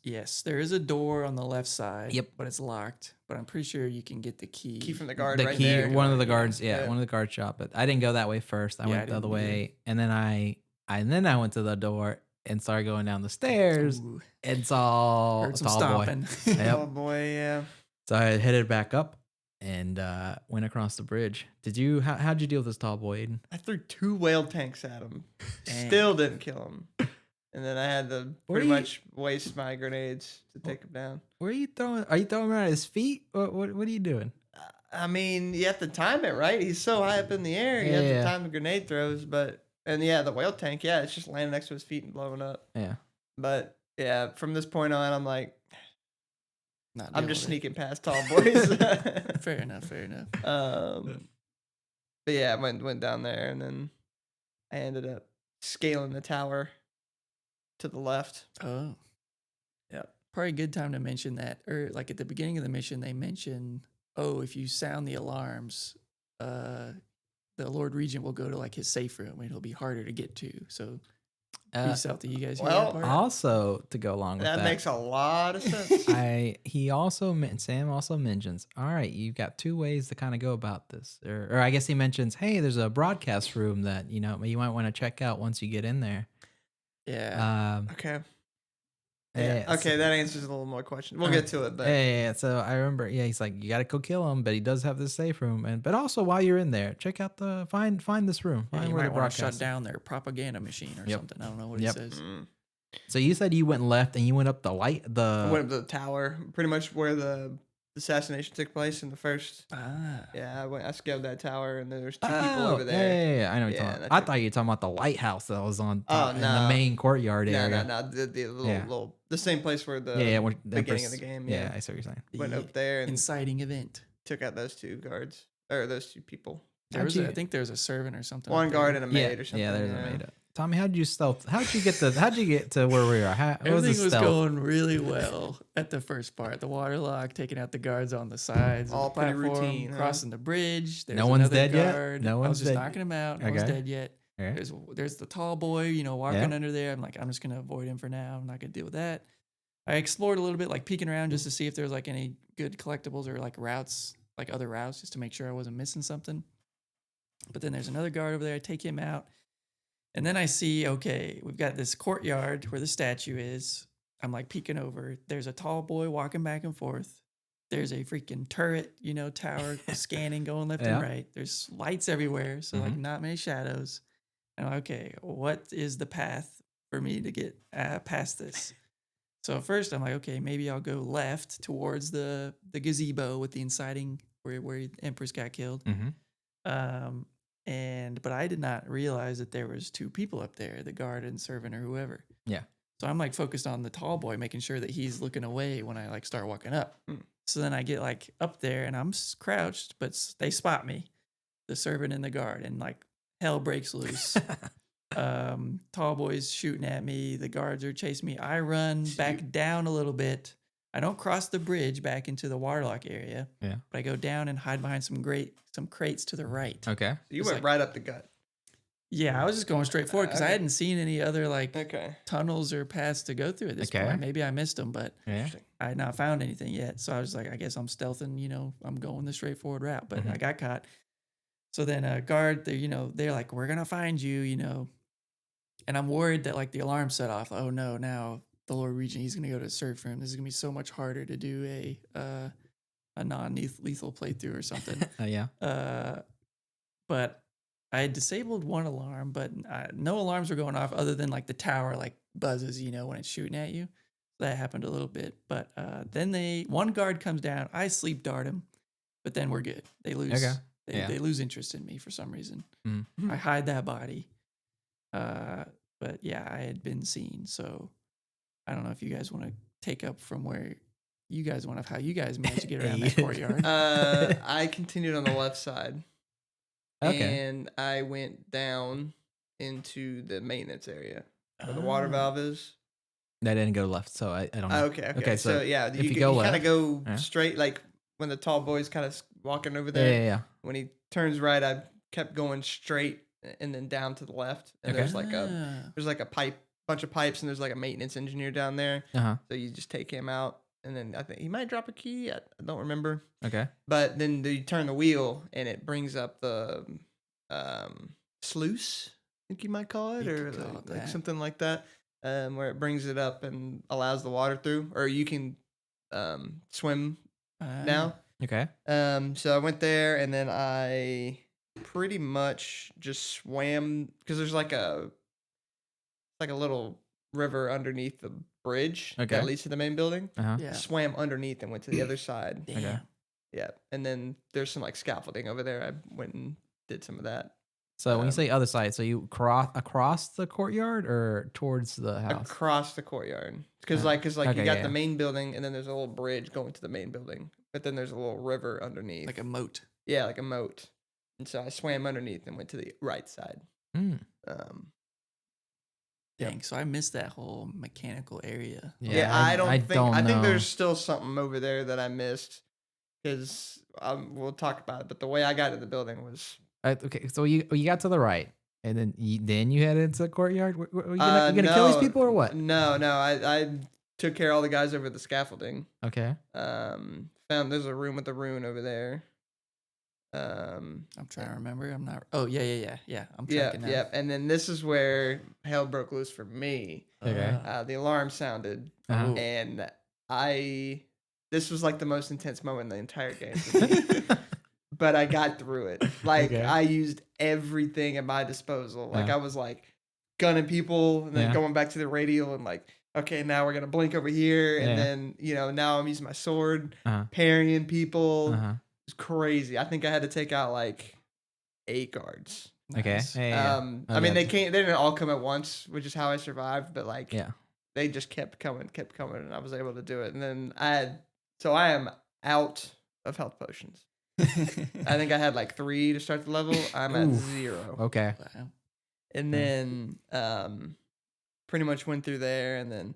[SPEAKER 1] Yes, there is a door on the left side.
[SPEAKER 3] Yep.
[SPEAKER 1] But it's locked. But I'm pretty sure you can get the key.
[SPEAKER 2] Key from the guard
[SPEAKER 3] The
[SPEAKER 2] right
[SPEAKER 3] key,
[SPEAKER 2] there.
[SPEAKER 3] one of the
[SPEAKER 1] Yeah.
[SPEAKER 3] guards,
[SPEAKER 2] Yeah.
[SPEAKER 3] one of the guards shot, but I didn't go that way first. I
[SPEAKER 1] Yeah,
[SPEAKER 3] went
[SPEAKER 1] I
[SPEAKER 3] the other
[SPEAKER 1] didn't either.
[SPEAKER 3] way, and then I went to the door, and started going down the stairs
[SPEAKER 1] Ooh,
[SPEAKER 3] and saw
[SPEAKER 1] heard
[SPEAKER 3] a
[SPEAKER 1] some
[SPEAKER 3] tall boy.
[SPEAKER 1] stomping.
[SPEAKER 3] Yep.
[SPEAKER 2] Oh boy, yeah.
[SPEAKER 3] So I headed back up and went across the bridge. How'd you deal with this tall boy, Aiden?
[SPEAKER 2] I threw 2 whale tanks at him.
[SPEAKER 1] Dang.
[SPEAKER 2] Still didn't kill him. And then I had to
[SPEAKER 3] What
[SPEAKER 2] pretty
[SPEAKER 3] are you-
[SPEAKER 2] much waste my grenades to take him down.
[SPEAKER 3] Where are you throwing? Are you throwing him at his feet? What are you doing?
[SPEAKER 2] I mean, you have to time it, right? He's so high up in the air. You have
[SPEAKER 3] Yeah.
[SPEAKER 2] to time the grenade throws. The whale tank, yeah, it's just landing next to his feet and blowing up.
[SPEAKER 3] Yeah.
[SPEAKER 2] But yeah, from this point on, I'm like,
[SPEAKER 1] Not
[SPEAKER 2] I'm
[SPEAKER 1] dealing
[SPEAKER 2] just
[SPEAKER 1] with
[SPEAKER 2] sneaking past tall boys.
[SPEAKER 1] it. Fair enough. Fair enough.
[SPEAKER 2] But yeah, I went down there, and then I ended up scaling the tower to the left.
[SPEAKER 1] Oh,
[SPEAKER 2] Yep.
[SPEAKER 1] probably a good time to mention that, or like at the beginning of the mission, they mention, oh, if you sound the alarms, the Lord Regent will go to like his safe room, and it'll be harder to get to. So, peace out to you guys. Hear that
[SPEAKER 2] well,
[SPEAKER 1] part?
[SPEAKER 3] Also, to go along with
[SPEAKER 2] That
[SPEAKER 3] that,
[SPEAKER 2] makes a lot of sense.
[SPEAKER 3] Sam also mentions, all right, you've got 2 ways to kind of go about this, or I guess he mentions, hey, there's a broadcast room that you might want to check out once you get in there.
[SPEAKER 1] Yeah.
[SPEAKER 2] Okay.
[SPEAKER 3] Yeah,
[SPEAKER 2] Yeah. Okay, that answers a little more questions. We'll get to it, but
[SPEAKER 3] yeah. So I remember, he's like, you got to go kill him, but he does have this safe room, but also while you're in there, check out find this room,
[SPEAKER 1] Yeah,
[SPEAKER 3] find
[SPEAKER 1] you
[SPEAKER 3] where
[SPEAKER 1] might
[SPEAKER 3] the
[SPEAKER 1] want to shut
[SPEAKER 3] broadcast.
[SPEAKER 1] down their propaganda machine or
[SPEAKER 3] Yep.
[SPEAKER 1] something. I don't know what
[SPEAKER 3] Yep.
[SPEAKER 1] it says.
[SPEAKER 3] So you said you went left and you went up the light.
[SPEAKER 2] I went up to the tower, pretty much where the assassination took place in the first.
[SPEAKER 1] Ah.
[SPEAKER 2] Yeah, I scaled that tower, and there's 2 people over there.
[SPEAKER 3] Yeah, I know what you're talking
[SPEAKER 2] and
[SPEAKER 3] about. I thought you were talking about the lighthouse that was on top in the
[SPEAKER 2] no.
[SPEAKER 3] main courtyard area.
[SPEAKER 2] No, the
[SPEAKER 3] Yeah.
[SPEAKER 2] little the same place where the
[SPEAKER 3] When the
[SPEAKER 2] beginning of
[SPEAKER 3] Empress-
[SPEAKER 2] the game.
[SPEAKER 3] Yeah, I see what you're saying.
[SPEAKER 1] The
[SPEAKER 2] Went up there and
[SPEAKER 1] inciting event.
[SPEAKER 2] took out those 2 guards or those 2 people.
[SPEAKER 1] I think there's a servant or something.
[SPEAKER 2] One
[SPEAKER 1] up there.
[SPEAKER 2] guard and a maid or something.
[SPEAKER 3] Yeah, there's a maid. Tommy, how'd you get to where we are? What was the
[SPEAKER 1] Everything was
[SPEAKER 3] stealth?
[SPEAKER 1] going really well at the first part. The waterlock, taking out the guards on the sides,
[SPEAKER 2] All
[SPEAKER 1] of the
[SPEAKER 2] pretty
[SPEAKER 1] platform,
[SPEAKER 2] routine, huh?
[SPEAKER 1] crossing the bridge. There's
[SPEAKER 3] No one's
[SPEAKER 1] another
[SPEAKER 3] dead yet?
[SPEAKER 1] guard.
[SPEAKER 3] No
[SPEAKER 1] I was
[SPEAKER 3] one's
[SPEAKER 1] just
[SPEAKER 3] dead.
[SPEAKER 1] knocking him out. No one's
[SPEAKER 3] Okay.
[SPEAKER 1] dead yet.
[SPEAKER 3] Okay.
[SPEAKER 1] There's the tall boy, walking under there. I'm like, I'm just gonna avoid him for now. I'm not gonna deal with that. I explored a little bit, like peeking around just to see if there's like any good collectibles or like routes, like other routes, just to make sure I wasn't missing something. But then there's another guard over there. I take him out. And then I see, okay, we've got this courtyard where the statue is. I'm like peeking over. There's a tall boy walking back and forth. There's a freaking turret, tower scanning, going left and right. There's lights everywhere. So like not many shadows. And I'm like, okay, what is the path for me to get past this? So at first I'm like, okay, maybe I'll go left towards the gazebo with the inciting where the Empress got killed. But I did not realize that there was 2 people up there, the guard and servant or whoever.
[SPEAKER 3] Yeah.
[SPEAKER 1] So I'm like focused on the tall boy, making sure that he's looking away when I like start walking up. So then I get like up there and I'm crouched, but they spot me, the servant and the guard, and like hell breaks loose. Tall boy's shooting at me. The guards are chasing me. I run back down a little bit. I don't cross the bridge back into the waterlock area.
[SPEAKER 3] Yeah.
[SPEAKER 1] But I go down and hide behind some crates to the right.
[SPEAKER 3] Okay.
[SPEAKER 2] So you
[SPEAKER 1] It's
[SPEAKER 2] went
[SPEAKER 1] like-
[SPEAKER 2] right up the gut.
[SPEAKER 1] Yeah, I was just going straight forward because I
[SPEAKER 2] Okay.
[SPEAKER 1] hadn't seen any other like
[SPEAKER 2] Okay.
[SPEAKER 1] tunnels or paths to go through at this
[SPEAKER 3] Okay.
[SPEAKER 1] point. Maybe I missed them, but
[SPEAKER 3] Yeah.
[SPEAKER 1] I had not found anything yet. So I was like, I guess I'm stealthing, I'm going the straightforward route, but I got caught. So then a guard, they're like, we're going to find you, and I'm worried that like the alarm set off. Oh no, now the Lord Regent, he's going to go to search room. This is going to be so much harder to do a non-lethal playthrough or something.
[SPEAKER 3] Yeah.
[SPEAKER 1] But I had disabled one alarm, but no alarms were going off other than like the tower like buzzes, when it's shooting at you. So that happened a little bit. But then one guard comes down. I sleep dart him, but then we're good. They lose.
[SPEAKER 3] Okay.
[SPEAKER 1] They lose interest in me for some reason.
[SPEAKER 3] Mm.
[SPEAKER 1] I hide that body. But yeah, I had been seen. So I don't know if you guys want to take up from where you guys want how you guys managed to get around that courtyard.
[SPEAKER 2] I continued on the left side.
[SPEAKER 3] Okay.
[SPEAKER 2] And I went down into the maintenance area where the water valve is.
[SPEAKER 3] That didn't go left, so I don't know.
[SPEAKER 2] Okay.
[SPEAKER 3] Okay,
[SPEAKER 2] So yeah,
[SPEAKER 3] if you
[SPEAKER 2] you
[SPEAKER 3] go
[SPEAKER 2] kind
[SPEAKER 3] left-
[SPEAKER 2] of go
[SPEAKER 3] Yeah.
[SPEAKER 2] straight, like when the tall boy's kind of walking over
[SPEAKER 3] Yeah,
[SPEAKER 2] there.
[SPEAKER 3] yeah.
[SPEAKER 2] When he turns right, I kept going straight and then down to the left. And
[SPEAKER 3] Okay.
[SPEAKER 2] there's like a bunch of pipes, and there's like a maintenance engineer down there.
[SPEAKER 3] Uh-huh.
[SPEAKER 2] So you just take him out, and then I think he might drop a key. I don't remember.
[SPEAKER 3] Okay.
[SPEAKER 2] But then you turn the wheel, and it brings up the sluice, I think you might call it,
[SPEAKER 1] You
[SPEAKER 2] or
[SPEAKER 1] could call
[SPEAKER 2] like
[SPEAKER 1] it that.
[SPEAKER 2] something like that. where it brings it up and allows the water through, or you can swim now.
[SPEAKER 3] Okay.
[SPEAKER 2] So I went there and then I pretty much just swam because there's like a little river underneath the bridge
[SPEAKER 3] Okay.
[SPEAKER 2] that leads to the main building.
[SPEAKER 3] Uh-huh.
[SPEAKER 1] Yeah.
[SPEAKER 2] Swam underneath and went to the other side.
[SPEAKER 1] Damn.
[SPEAKER 3] Okay.
[SPEAKER 2] Yeah, and then there's some like scaffolding over there. I went and did some of that.
[SPEAKER 3] So when you say other side, so you across the courtyard or towards the house?
[SPEAKER 2] Across the courtyard, because
[SPEAKER 3] Okay,
[SPEAKER 2] you got
[SPEAKER 3] yeah.
[SPEAKER 2] the main building, and then there's a little bridge going to the main building, but then there's a little river underneath,
[SPEAKER 1] Like a moat.
[SPEAKER 2] yeah, like a moat. And so I swam underneath and went to the right side.
[SPEAKER 3] Mm.
[SPEAKER 2] Um,
[SPEAKER 1] Dang. So I missed that whole mechanical area.
[SPEAKER 2] yeah, I think
[SPEAKER 3] know.
[SPEAKER 2] there's still something over there that I missed because we'll talk about it. But the way I got to the building was
[SPEAKER 3] Okay, so you got to the right, and then you head into the courtyard. You gonna kill these people or what?
[SPEAKER 2] No, I took care of all the guys over the scaffolding.
[SPEAKER 3] Okay.
[SPEAKER 2] Found there's a room with a rune over there.
[SPEAKER 1] I'm trying to remember. I'm not. Oh, yeah. I'm
[SPEAKER 2] Yeah,
[SPEAKER 1] tracking now.
[SPEAKER 2] yeah. And then this is where hell broke loose for me.
[SPEAKER 3] Okay.
[SPEAKER 2] The alarm sounded,
[SPEAKER 3] Uh-huh.
[SPEAKER 2] and this was like the most intense moment in the entire game for me. But I got through it. Like
[SPEAKER 3] Okay.
[SPEAKER 2] I used everything at my disposal. Like
[SPEAKER 3] Yeah.
[SPEAKER 2] I was like gunning people and then
[SPEAKER 3] Yeah.
[SPEAKER 2] going back to the radial and like, okay, now we're gonna blink over here, and
[SPEAKER 3] Yeah.
[SPEAKER 2] then now I'm using my sword,
[SPEAKER 3] Uh-huh.
[SPEAKER 2] parrying people.
[SPEAKER 3] Uh-huh.
[SPEAKER 2] It's crazy. I think I had to take out like 8 guards.
[SPEAKER 3] Okay.
[SPEAKER 1] Nice.
[SPEAKER 3] Yeah.
[SPEAKER 2] I mean, they didn't all come at once, which is how I survived. But like,
[SPEAKER 3] Yeah.
[SPEAKER 2] they just kept coming, and I was able to do it. And then I am out of health potions. I think I had like 3 to start the level. I'm at
[SPEAKER 3] Oof.
[SPEAKER 2] 0.
[SPEAKER 3] Okay.
[SPEAKER 1] Wow.
[SPEAKER 2] And then pretty much went through there, and then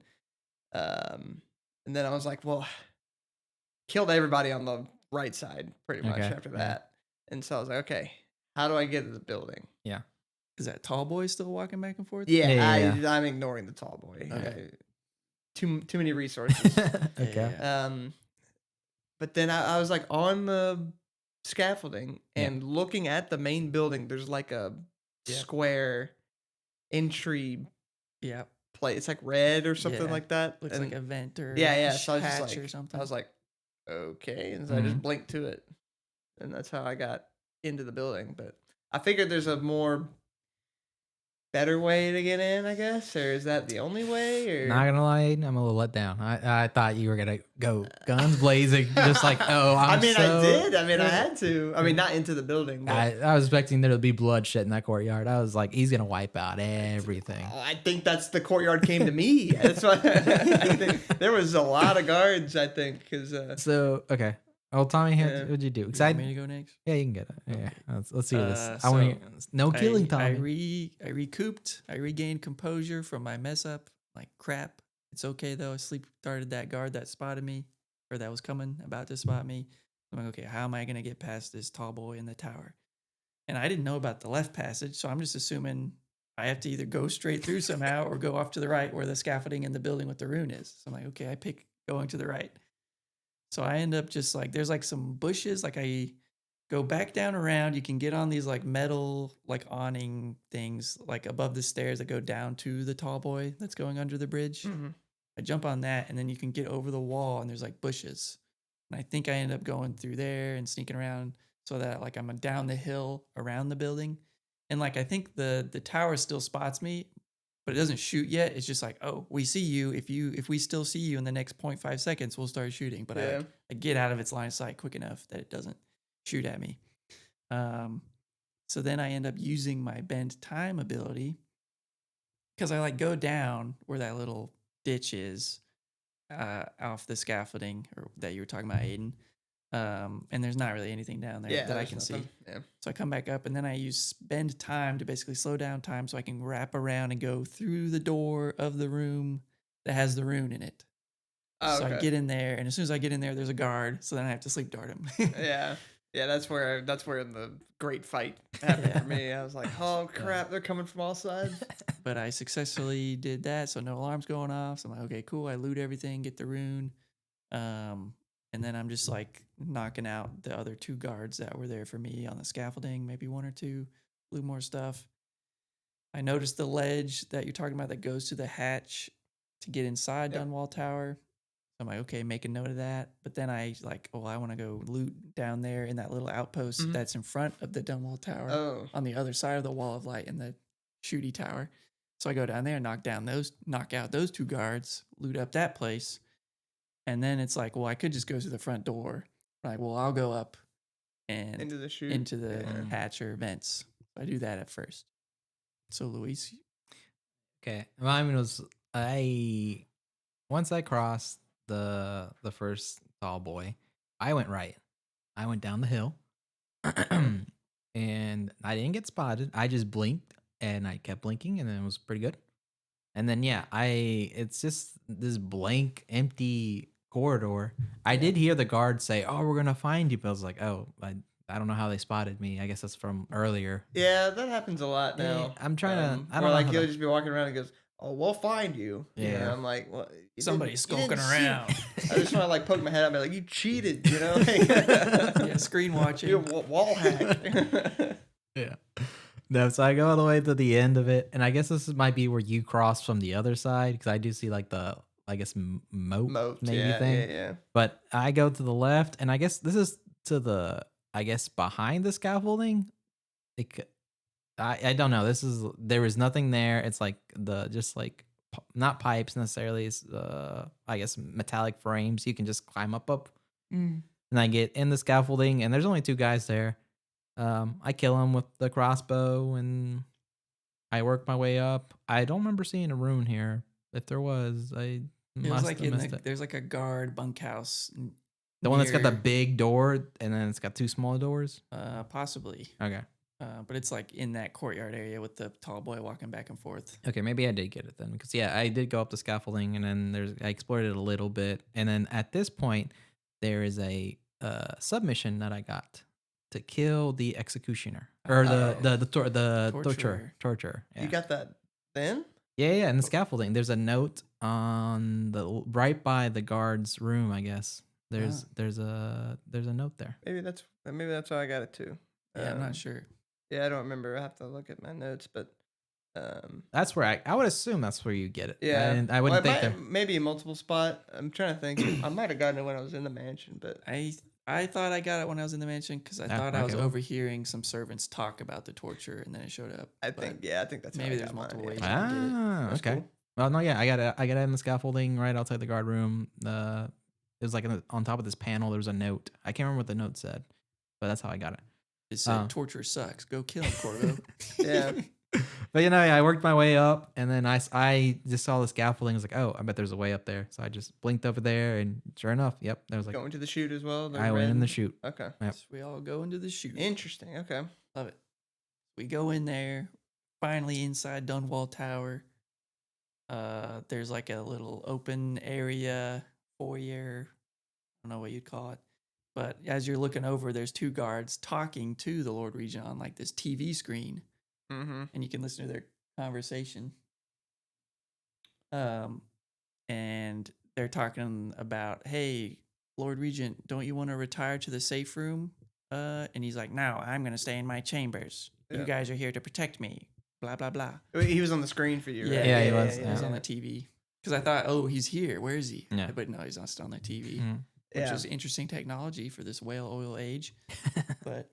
[SPEAKER 2] I was like, well, killed everybody on the right side pretty much
[SPEAKER 3] Okay,
[SPEAKER 2] after
[SPEAKER 3] yeah.
[SPEAKER 2] that. And so I was like, okay, how do I get to the building?
[SPEAKER 1] Is that tall boy still walking back and forth?
[SPEAKER 2] Yeah,
[SPEAKER 3] Yeah.
[SPEAKER 2] I'm ignoring the tall boy.
[SPEAKER 1] Okay.
[SPEAKER 2] Too many resources.
[SPEAKER 3] Okay.
[SPEAKER 1] Yeah.
[SPEAKER 2] But then I was like on the scaffolding
[SPEAKER 3] Yeah.
[SPEAKER 2] and looking at the main building. There's like a
[SPEAKER 1] Yeah.
[SPEAKER 2] square entry
[SPEAKER 1] Yeah.
[SPEAKER 2] plate. It's like red or something
[SPEAKER 1] Yeah.
[SPEAKER 2] like that.
[SPEAKER 1] Looks
[SPEAKER 2] And
[SPEAKER 1] like a vent or
[SPEAKER 2] yeah.
[SPEAKER 1] a
[SPEAKER 2] So I was just
[SPEAKER 1] hatch
[SPEAKER 2] like,
[SPEAKER 1] or something.
[SPEAKER 2] I was like, okay, and so I just blinked to it, and that's how I got into the building. But I figured there's a more better way to get in, I guess, or is that the only way? Or
[SPEAKER 3] Not gonna lie, Aiden, I'm a little let down. I thought you were gonna go guns blazing, just like
[SPEAKER 2] I did. I mean, I
[SPEAKER 3] I
[SPEAKER 2] had to. I mean, not into the building. But
[SPEAKER 3] I was expecting there to be bloodshed in that courtyard. I was like, he's gonna wipe out everything.
[SPEAKER 2] I think that's the courtyard came to me. That's why I think there was a lot of guards. I think because
[SPEAKER 3] So okay. Oh, Tommy,
[SPEAKER 2] Yeah.
[SPEAKER 3] what'd you do?
[SPEAKER 1] You want
[SPEAKER 3] Excited?
[SPEAKER 1] me to go next?
[SPEAKER 3] Yeah, you can get it. Yeah,
[SPEAKER 1] Okay.
[SPEAKER 3] let's see this. I
[SPEAKER 1] So
[SPEAKER 3] want no killing,
[SPEAKER 1] I
[SPEAKER 3] Tommy.
[SPEAKER 1] recouped. I regained composure from my mess up. Like crap. It's okay though. I sleep started that guard that spotted me, or that was about to spot me. I'm like, okay, how am I gonna get past this tall boy in the tower? And I didn't know about the left passage, so I'm just assuming I have to either go straight through somehow or go off to the right where the scaffolding in the building with the rune is. So I'm like, okay, I pick going to the right. So I end up just like there's like some bushes. Like I go back down around. You can get on these like metal like awning things like above the stairs that go down to the tall boy that's going under the bridge.
[SPEAKER 2] Mhm.
[SPEAKER 1] I jump on that and then you can get over the wall and there's like bushes. And I think I end up going through there and sneaking around so that like I'm down the hill around the building. And like I think the tower still spots me, but it doesn't shoot yet. It's just like, oh, we see you. If we still see you in the next 0.5 seconds, we'll start shooting. But
[SPEAKER 2] Yeah.
[SPEAKER 1] I get out of its line of sight quick enough that it doesn't shoot at me. So then I end up using my bend time ability because I like go down where that little ditch is off the scaffolding or that you were talking about, Aiden. And there's not really anything down there that I
[SPEAKER 2] there's
[SPEAKER 1] can see.
[SPEAKER 2] nothing. Yeah.
[SPEAKER 1] So I come back up and then I use bend time to basically slow down time so I can wrap around and go through the door of the room that has the rune in it.
[SPEAKER 2] Oh,
[SPEAKER 1] So I
[SPEAKER 2] okay.
[SPEAKER 1] get in there, and as soon as I get in there, there's a guard. So then I have to sleep dart him.
[SPEAKER 2] Yeah. That's where the great fight happened
[SPEAKER 1] Yeah.
[SPEAKER 2] for me. I was like, oh crap, they're coming from all sides.
[SPEAKER 1] But I successfully did that, so no alarms going off. So I'm like, okay, cool. I loot everything, get the rune, and then I'm just like knocking out the other 2 guards that were there for me on the scaffolding, maybe 1 or 2, loot more stuff. I noticed the ledge that you're talking about that goes to the hatch to get inside
[SPEAKER 2] Yep.
[SPEAKER 1] Dunwall Tower. So I'm like, okay, make a note of that. But then I like, oh, I want to go loot down there in that little outpost
[SPEAKER 2] Mhm.
[SPEAKER 1] that's in front of the Dunwall Tower
[SPEAKER 2] Oh,
[SPEAKER 1] on the other side of the wall of light in the shooty tower. So I go down there, knock out those 2 guards, loot up that place. And then it's like, well, I could just go to the front door. Like, well, I'll go up and
[SPEAKER 2] into the chute.
[SPEAKER 1] into the
[SPEAKER 2] Yeah.
[SPEAKER 1] hatch or vents. I do that at first. So Luis,
[SPEAKER 3] Okay. Mine was once I crossed the first tall boy, I went right. I went down the hill. And I didn't get spotted. I just blinked and I kept blinking and then it was pretty good. And then it's just this blank, empty corridor. I
[SPEAKER 1] Yeah.
[SPEAKER 3] did hear the guard say, "Oh, we're gonna find you," but I was like, "Oh, I don't know how they spotted me. I guess that's from earlier."
[SPEAKER 2] Yeah, that happens a lot
[SPEAKER 3] Yeah,
[SPEAKER 2] now.
[SPEAKER 3] I'm trying to. I don't
[SPEAKER 2] where
[SPEAKER 3] know.
[SPEAKER 2] like
[SPEAKER 3] how
[SPEAKER 2] you'll
[SPEAKER 3] to-
[SPEAKER 2] just be walking around and goes, "Oh, we'll find you."
[SPEAKER 3] Yeah.
[SPEAKER 2] I'm like, "Well, you
[SPEAKER 1] somebody's
[SPEAKER 2] didn't- you
[SPEAKER 1] skulking
[SPEAKER 2] didn't see-
[SPEAKER 1] around.
[SPEAKER 2] I just want to like poke my head up and be like, "You cheated," you know?
[SPEAKER 1] Yeah, screen watching.
[SPEAKER 2] You wall hack.
[SPEAKER 3] Yeah. No, so I go all the way to the end of it, and I guess might be where you cross from the other side because I do see like the moat
[SPEAKER 2] Moat,
[SPEAKER 3] maybe
[SPEAKER 2] yeah,
[SPEAKER 3] thing.
[SPEAKER 2] yeah.
[SPEAKER 3] But I go to the left, and I guess this is to the behind the scaffolding. I don't know. There was nothing there. It's like not pipes necessarily. It's I guess metallic frames. You can just climb up,
[SPEAKER 1] Mm.
[SPEAKER 3] and I get in the scaffolding, and there's only 2 guys there. I kill him with the crossbow, and I work my way up. I don't remember seeing a rune here. If there was, I
[SPEAKER 1] It was
[SPEAKER 3] must
[SPEAKER 1] like
[SPEAKER 3] have missed it.
[SPEAKER 1] there's like a guard bunkhouse.
[SPEAKER 3] The one that's got the
[SPEAKER 1] near-
[SPEAKER 3] big door, and then it's got 2 small doors.
[SPEAKER 1] possibly.
[SPEAKER 3] Okay.
[SPEAKER 1] But it's like in that courtyard area with the tall boy walking back and forth.
[SPEAKER 3] Okay, maybe I did get it then, because I did go up the scaffolding, and then I explored it a little bit, and then at this point, there is a submission that I got to kill the executioner or the torturer. Yeah.
[SPEAKER 2] You got that then?
[SPEAKER 3] Yeah, in the scaffolding, there's a note on right by the guard's room. I guess there's a note there.
[SPEAKER 2] Maybe that's how I got it too.
[SPEAKER 1] Yeah, I'm not sure.
[SPEAKER 2] Yeah, I don't remember. I have to look at my notes, but
[SPEAKER 3] That's where I would assume that's where you get it.
[SPEAKER 2] yeah,
[SPEAKER 3] and I wouldn't think there.
[SPEAKER 2] maybe a multiple spot. I'm trying to think. I might have gotten it when I was in the mansion, but
[SPEAKER 1] I thought I got it when I was in the mansion because I thought I was
[SPEAKER 3] okay, well.
[SPEAKER 1] overhearing some servants talk about the torture, and then it showed up.
[SPEAKER 2] I
[SPEAKER 1] But
[SPEAKER 2] think that's
[SPEAKER 1] maybe
[SPEAKER 2] how I
[SPEAKER 1] there's
[SPEAKER 2] got
[SPEAKER 1] multiple
[SPEAKER 2] mine,
[SPEAKER 1] ways.
[SPEAKER 2] yeah.
[SPEAKER 3] Ah,
[SPEAKER 2] That's
[SPEAKER 3] okay.
[SPEAKER 2] cool.
[SPEAKER 3] Well, no, yeah, I got it in the scaffolding right outside the guard room. It was like on top of this panel. There was a note. I can't remember what the note said, but that's how I got it.
[SPEAKER 1] It said torture sucks. Go kill him, Corvo.
[SPEAKER 2] Yeah.
[SPEAKER 3] But I worked my way up, and then I just saw the scaffolding. I was like, oh, I bet there's a way up there. So I just blinked over there, and sure enough, yep, there was like
[SPEAKER 2] Going to the chute as well.
[SPEAKER 3] I went in the
[SPEAKER 2] red-
[SPEAKER 3] chute.
[SPEAKER 2] Okay.
[SPEAKER 3] Yep.
[SPEAKER 1] So we all go into the chute.
[SPEAKER 2] Interesting. Okay.
[SPEAKER 1] Love it. We go in there, finally inside Dunwall Tower. There's like a little open area, foyer. I don't know what you'd call it. But as you're looking over, there's 2 guards talking to the Lord Regent on like this TV screen,
[SPEAKER 2] Mm-hmm.
[SPEAKER 1] and you can listen to their conversation. And they're talking about, hey, Lord Regent, don't you want to retire to the safe room? And he's like, no, I'm going to stay in my chambers.
[SPEAKER 2] Yeah.
[SPEAKER 1] You guys are here to protect me. Blah, blah, blah.
[SPEAKER 2] He was on the screen for you, right?
[SPEAKER 3] Yeah, he was,
[SPEAKER 1] He was on the TV. Because I thought, oh, he's here. Where is he?
[SPEAKER 3] Yeah.
[SPEAKER 1] But no, he's not still on the TV,
[SPEAKER 3] Mm.
[SPEAKER 1] which
[SPEAKER 2] Yeah.
[SPEAKER 1] is interesting technology for this whale oil age. But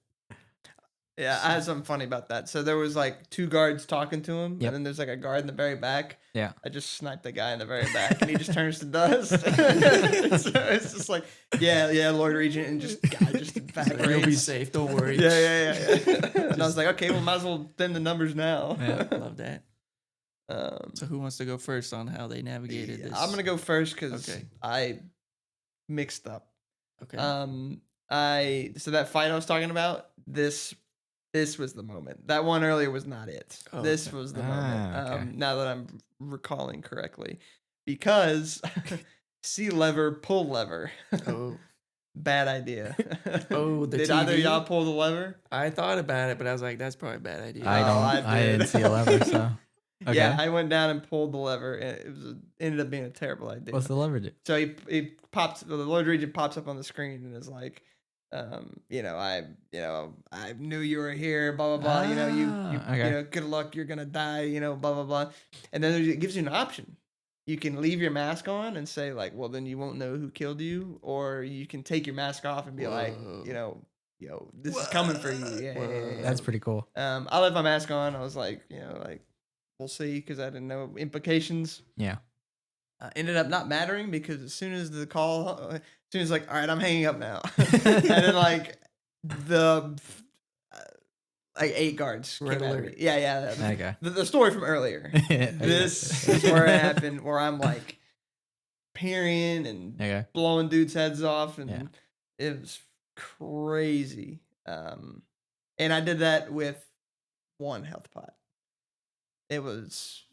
[SPEAKER 2] Yeah, I had something funny about that. So there was like 2 guards talking to him,
[SPEAKER 3] Yep.
[SPEAKER 2] and then there's like a guard in the very back.
[SPEAKER 3] Yeah.
[SPEAKER 2] I just sniped the guy in the very back, and he just turns to dust. So it's just like, yeah, Lord Regent, and just evaporates.
[SPEAKER 1] you'll be safe. Don't worry.
[SPEAKER 2] Yeah. And I was like, okay, well, might as well thin the numbers now.
[SPEAKER 3] Yeah.
[SPEAKER 1] Love that. So who wants to go first on how they navigated this?
[SPEAKER 2] I'm gonna go first because
[SPEAKER 1] Okay.
[SPEAKER 2] I mixed up.
[SPEAKER 1] Okay.
[SPEAKER 2] So that fight I was talking about, this was the moment. That one earlier was not it.
[SPEAKER 1] Oh,
[SPEAKER 2] This
[SPEAKER 1] okay.
[SPEAKER 2] was the
[SPEAKER 3] Ah,
[SPEAKER 2] moment.
[SPEAKER 3] okay.
[SPEAKER 2] Now that I'm recalling correctly, because C lever, pull lever.
[SPEAKER 1] oh,
[SPEAKER 2] Bad idea.
[SPEAKER 1] Oh, the
[SPEAKER 2] Did either of
[SPEAKER 1] TV?
[SPEAKER 2] y'all pull the lever?
[SPEAKER 1] I thought about it, but I was like, that's probably a bad idea.
[SPEAKER 2] I did.
[SPEAKER 3] didn't see a lever, so okay.
[SPEAKER 2] Yeah, I went down and pulled the lever, and it ended up being a terrible idea.
[SPEAKER 3] What's the lever do?
[SPEAKER 2] So he pops. The Lord Regent pops up on the screen and is like, I knew you were here, blah blah blah.
[SPEAKER 3] Okay.
[SPEAKER 2] Good luck, you're gonna die, blah blah blah. And then it gives you an option. You can leave your mask on and say like, well, then you won't know who killed you, or you can take your mask off and be like,
[SPEAKER 1] Whoa.
[SPEAKER 2] this is coming for you. Yeah, yeah, yeah,
[SPEAKER 3] That's pretty cool.
[SPEAKER 2] I left my mask on. I was like, we'll see, because I didn't know implications.
[SPEAKER 3] Yeah.
[SPEAKER 2] Ended up not mattering, because as soon as like, all right, I'm hanging up now, and then like the like 8 guards
[SPEAKER 1] Red
[SPEAKER 2] came at me.
[SPEAKER 1] alert.
[SPEAKER 2] Yeah.
[SPEAKER 3] Okay.
[SPEAKER 2] The story from earlier. This is where it happened, where I'm like peering and
[SPEAKER 3] Okay.
[SPEAKER 2] blowing dudes' heads off, and
[SPEAKER 3] Yeah.
[SPEAKER 2] it was crazy. And I did that with 1 health pot. It was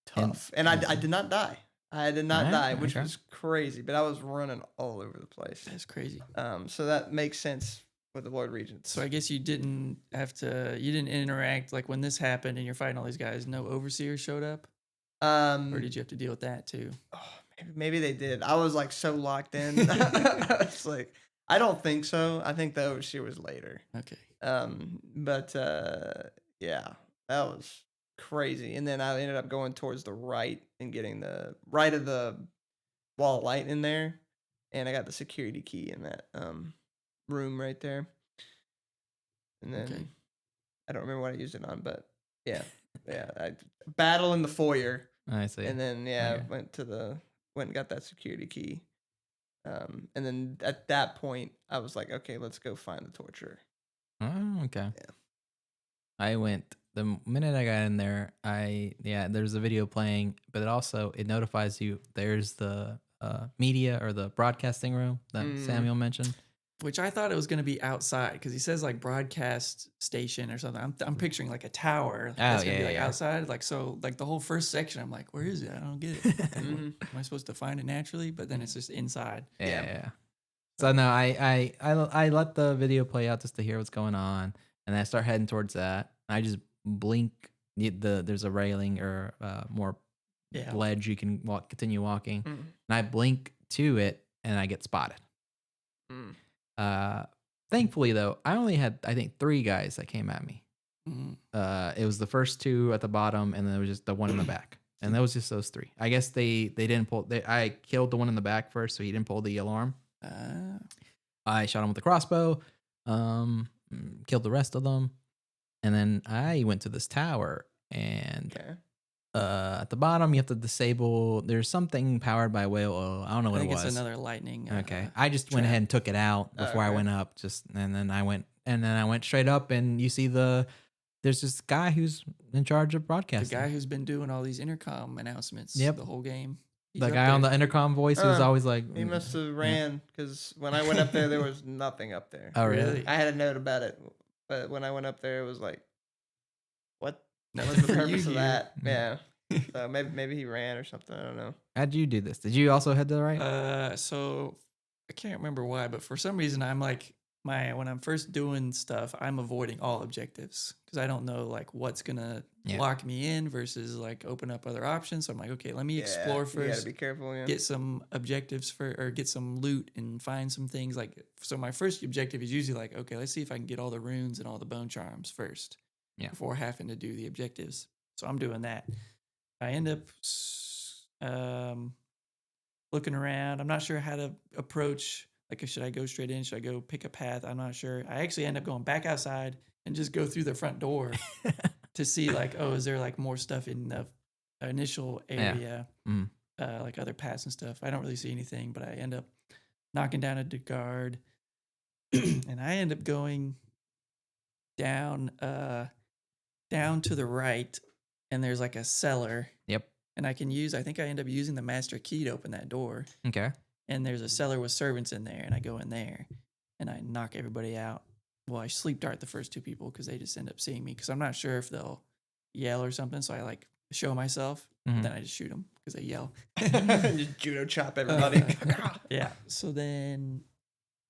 [SPEAKER 2] tough, and I did not die. I did not die, which
[SPEAKER 3] Okay.
[SPEAKER 2] was crazy. But I was running all over the place.
[SPEAKER 1] That's crazy.
[SPEAKER 2] So that makes sense with the Lord Regent.
[SPEAKER 1] So I guess you didn't interact like when this happened and you're fighting all these guys. No overseer showed up, or did you have to deal with that too?
[SPEAKER 2] Maybe they did. I was like so locked in. It's like, I don't think so. I think the overseer was later.
[SPEAKER 1] Okay.
[SPEAKER 2] But yeah, that was crazy. And then I ended up going towards the right and getting the right of the wall of light in there, and I got the security key in that room right there. And then
[SPEAKER 1] Okay.
[SPEAKER 2] I don't remember what I used it on, but yeah, I battle in the foyer,
[SPEAKER 3] I see.
[SPEAKER 2] and then
[SPEAKER 3] Okay.
[SPEAKER 2] went and got that security key. And then at that point, I was like, okay, let's go find the torturer.
[SPEAKER 3] Oh, okay.
[SPEAKER 2] Yeah.
[SPEAKER 3] I went the minute I got in there. There's a video playing, but it notifies you there's the media or the broadcasting room that Samuel mentioned.
[SPEAKER 1] Which I thought it was going to be outside, because he says like broadcast station or something. I'm picturing like a tower that's going to be like outside. Like, so like the whole first section, I'm like, where is it? I don't get it. Like, am I supposed to find it naturally? But then it's just inside.
[SPEAKER 3] Yeah. So no, I let the video play out just to hear what's going on, and I start heading towards that. I just blink. There's a railing or more ledge you can continue walking, and I blink to it, and I get spotted. Thankfully though, I only had, I think, 3 guys that came at me. It was the first 2 at the bottom, and then it was just the one in the back, and that was just those 3. I guess they didn't pull. I killed the one in the back first, so he didn't pull the alarm. I shot him with a crossbow, killed the rest of them, and then I went to this tower, and at the bottom you have to disable. There's something powered by whale oil. I don't know what it was.
[SPEAKER 1] It's another lightning.
[SPEAKER 3] Okay, I just went ahead and took it out before I went up. And then I went straight up, and you see there's this guy who's in charge of broadcasting.
[SPEAKER 1] The guy who's been doing all these intercom announcements.
[SPEAKER 3] Yep.
[SPEAKER 1] The whole game.
[SPEAKER 3] The guy on the intercom voice who's always like,
[SPEAKER 2] he must have ran, because when I went up there was nothing up there.
[SPEAKER 3] Oh, really?
[SPEAKER 2] I had a note about it, but when I went up there, it was like, what?
[SPEAKER 1] Nothing
[SPEAKER 2] What's the
[SPEAKER 1] for
[SPEAKER 2] purpose
[SPEAKER 1] you
[SPEAKER 2] of
[SPEAKER 1] here.
[SPEAKER 2] that? Yeah. So maybe he ran or something. I don't know.
[SPEAKER 3] How'd you do this? Did you also head to the right?
[SPEAKER 1] So I can't remember why, but for some reason I'm like when I'm first doing stuff, I'm avoiding all objectives, because I don't know like what's gonna lock me in versus like open up other options. So I'm like, okay, let me explore first.
[SPEAKER 2] You gotta be careful. Yeah.
[SPEAKER 1] Get some objectives or get some loot and find some things. Like, so my first objective is usually like, okay, let's see if I can get all the runes and all the bone charms first.
[SPEAKER 3] Yeah.
[SPEAKER 1] Before having to do the objectives. So I'm doing that. I end up looking around. I'm not sure how to approach. Like, should I go straight in? Should I go pick a path? I'm not sure. I actually end up going back outside and just go through the front door to see like, oh, is there like more stuff in the initial area, like other paths and stuff. I don't really see anything, but I end up knocking down a guard, and I end up going down to the right, and there's like a cellar.
[SPEAKER 3] Yep.
[SPEAKER 1] And I think I end up using the master key to open that door.
[SPEAKER 3] Okay.
[SPEAKER 1] And there's a cellar with servants in there, and I go in there, and I knock everybody out. Well, I sleep dart the first 2 people because they just end up seeing me, because I'm not sure if they'll yell or something. So I like show myself, and then I just shoot them because they yell.
[SPEAKER 2] Just judo chop everybody.
[SPEAKER 1] Yeah. So then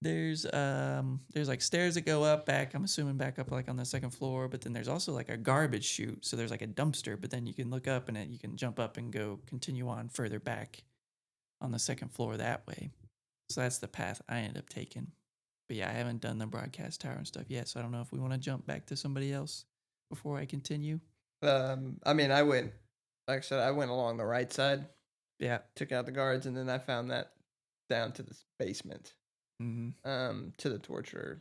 [SPEAKER 1] there's like stairs that go up back. I'm assuming back up like on the 2nd floor, but then there's also like a garbage chute. So there's like a dumpster, but then you can look up and you can jump up and go continue on further back on the 2nd floor that way. So that's the path I ended up taking. But yeah, I haven't done the broadcast tower and stuff yet, so I don't know if we want to jump back to somebody else before I continue.
[SPEAKER 2] I mean, I went, like I said, I went along the right side,
[SPEAKER 1] Yeah.
[SPEAKER 2] took out the guards, and then I found that down to the basement, to the torturer.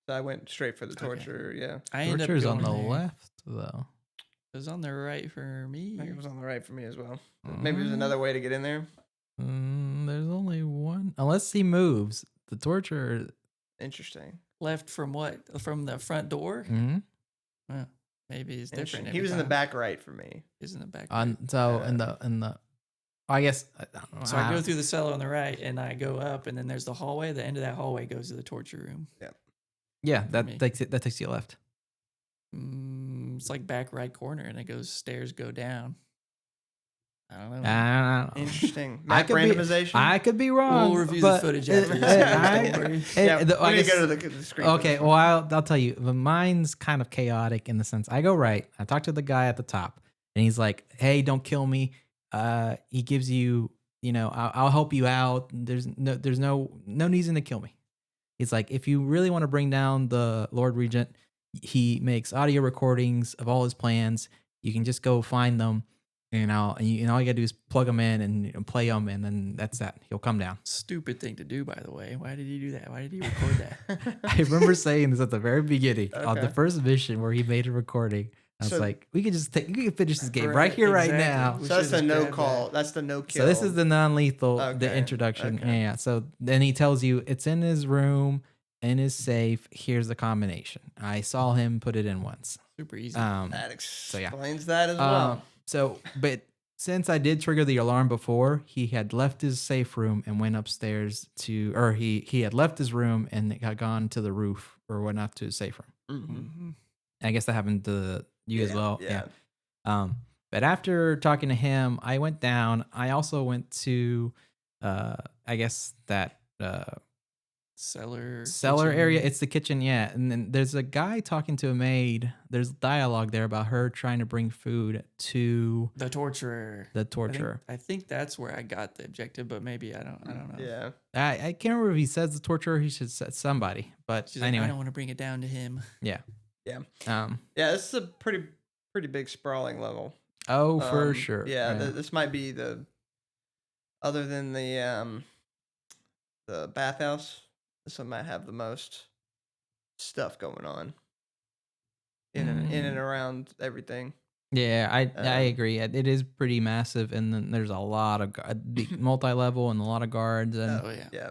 [SPEAKER 2] So I went straight for the torturer. Yeah,
[SPEAKER 1] I ended up
[SPEAKER 3] Torture's on
[SPEAKER 1] going
[SPEAKER 3] the
[SPEAKER 1] there.
[SPEAKER 3] left though.
[SPEAKER 1] It was on the right for me.
[SPEAKER 2] I think it was on the right for me as well. Maybe there's another way to get in there.
[SPEAKER 3] There's only one, unless he moves. The torturer.
[SPEAKER 2] Interesting.
[SPEAKER 1] Left from what? From the front door?
[SPEAKER 3] Mm-hmm.
[SPEAKER 1] Well, maybe it's different.
[SPEAKER 2] He was in the back right for me.
[SPEAKER 1] He's in the back.
[SPEAKER 3] In the. I guess. I don't know
[SPEAKER 1] So I go through the cellar on the right, and I go up, and then there's the hallway. The end of that hallway goes to the torture room.
[SPEAKER 3] Yeah,
[SPEAKER 1] me.
[SPEAKER 3] that takes you left.
[SPEAKER 1] It's like back right corner, and it goes stairs go down. I don't know.
[SPEAKER 3] I don't know.
[SPEAKER 2] Interesting.
[SPEAKER 3] I
[SPEAKER 2] Map
[SPEAKER 3] could be-
[SPEAKER 2] randomization.
[SPEAKER 3] I could be wrong.
[SPEAKER 1] We'll review
[SPEAKER 3] but
[SPEAKER 1] the footage after this. Don't worry.
[SPEAKER 2] Yeah,
[SPEAKER 3] I
[SPEAKER 2] we need to
[SPEAKER 3] guess-
[SPEAKER 2] go to the screen.
[SPEAKER 3] Okay, well, I'll tell you. But mine's kind of chaotic in the sense I go right. I talk to the guy at the top, and he's like, "Hey, don't kill me." He gives you, I'll help you out. There's no reason to kill me. He's like, if you really want to bring down the Lord Regent, he makes audio recordings of all his plans. You can just go find them, and all you gotta do is plug them in and play them, and then that's that. He'll come down.
[SPEAKER 1] Stupid thing to do, by the way. Why did he do that? Why did he record that?
[SPEAKER 3] I remember saying this at the very beginning on the
[SPEAKER 2] Okay.
[SPEAKER 3] first mission where he made a recording. I was
[SPEAKER 2] So-
[SPEAKER 3] like, you can finish this game
[SPEAKER 1] Right,
[SPEAKER 3] right here, right
[SPEAKER 1] exactly.
[SPEAKER 3] now.
[SPEAKER 1] We
[SPEAKER 2] So that's
[SPEAKER 1] should
[SPEAKER 2] the
[SPEAKER 1] just
[SPEAKER 2] no
[SPEAKER 1] grab
[SPEAKER 2] call.
[SPEAKER 1] that.
[SPEAKER 2] That's the no kill.
[SPEAKER 3] So this is the non-lethal, the
[SPEAKER 2] Okay,
[SPEAKER 3] introduction.
[SPEAKER 2] okay.
[SPEAKER 3] Yeah. So then he tells you it's in his room, in his safe. Here's the combination. I saw him put it in once.
[SPEAKER 1] Super easy.
[SPEAKER 2] That
[SPEAKER 3] yeah.
[SPEAKER 2] explains that as well.
[SPEAKER 3] But since I did trigger the alarm before, he had left his safe room and went upstairs or he had left his room and had gone to the roof or went up to his safe room.
[SPEAKER 1] Mhm.
[SPEAKER 3] I guess that happened to you as well.
[SPEAKER 2] Yeah.
[SPEAKER 3] But after talking to him, I went down. I also went to, I guess that
[SPEAKER 1] Cellar
[SPEAKER 3] cellar
[SPEAKER 1] kitchen.
[SPEAKER 3] area. It's the kitchen, yeah. And then there's a guy talking to a maid. There's dialogue there about her trying to bring food to
[SPEAKER 1] The torturer.
[SPEAKER 3] the torturer.
[SPEAKER 1] I think that's where I got the objective, but maybe I don't know.
[SPEAKER 2] Yeah.
[SPEAKER 3] I can't remember if he says the torturer. He should say somebody. But
[SPEAKER 1] She's like,
[SPEAKER 3] anyway,
[SPEAKER 1] I don't want to bring it down to him.
[SPEAKER 3] yeah.
[SPEAKER 2] Yeah.
[SPEAKER 3] Um.
[SPEAKER 2] Yeah, this is a pretty big sprawling level.
[SPEAKER 3] Oh, for sure.
[SPEAKER 2] Yeah, this might be other than the bathhouse, this one might have the most stuff going on in and around everything.
[SPEAKER 3] Yeah, I
[SPEAKER 2] Um,
[SPEAKER 3] agree. It is pretty massive, and then there's a lot of multi-level and a lot of guards. And
[SPEAKER 1] Oh yeah.
[SPEAKER 2] Yeah.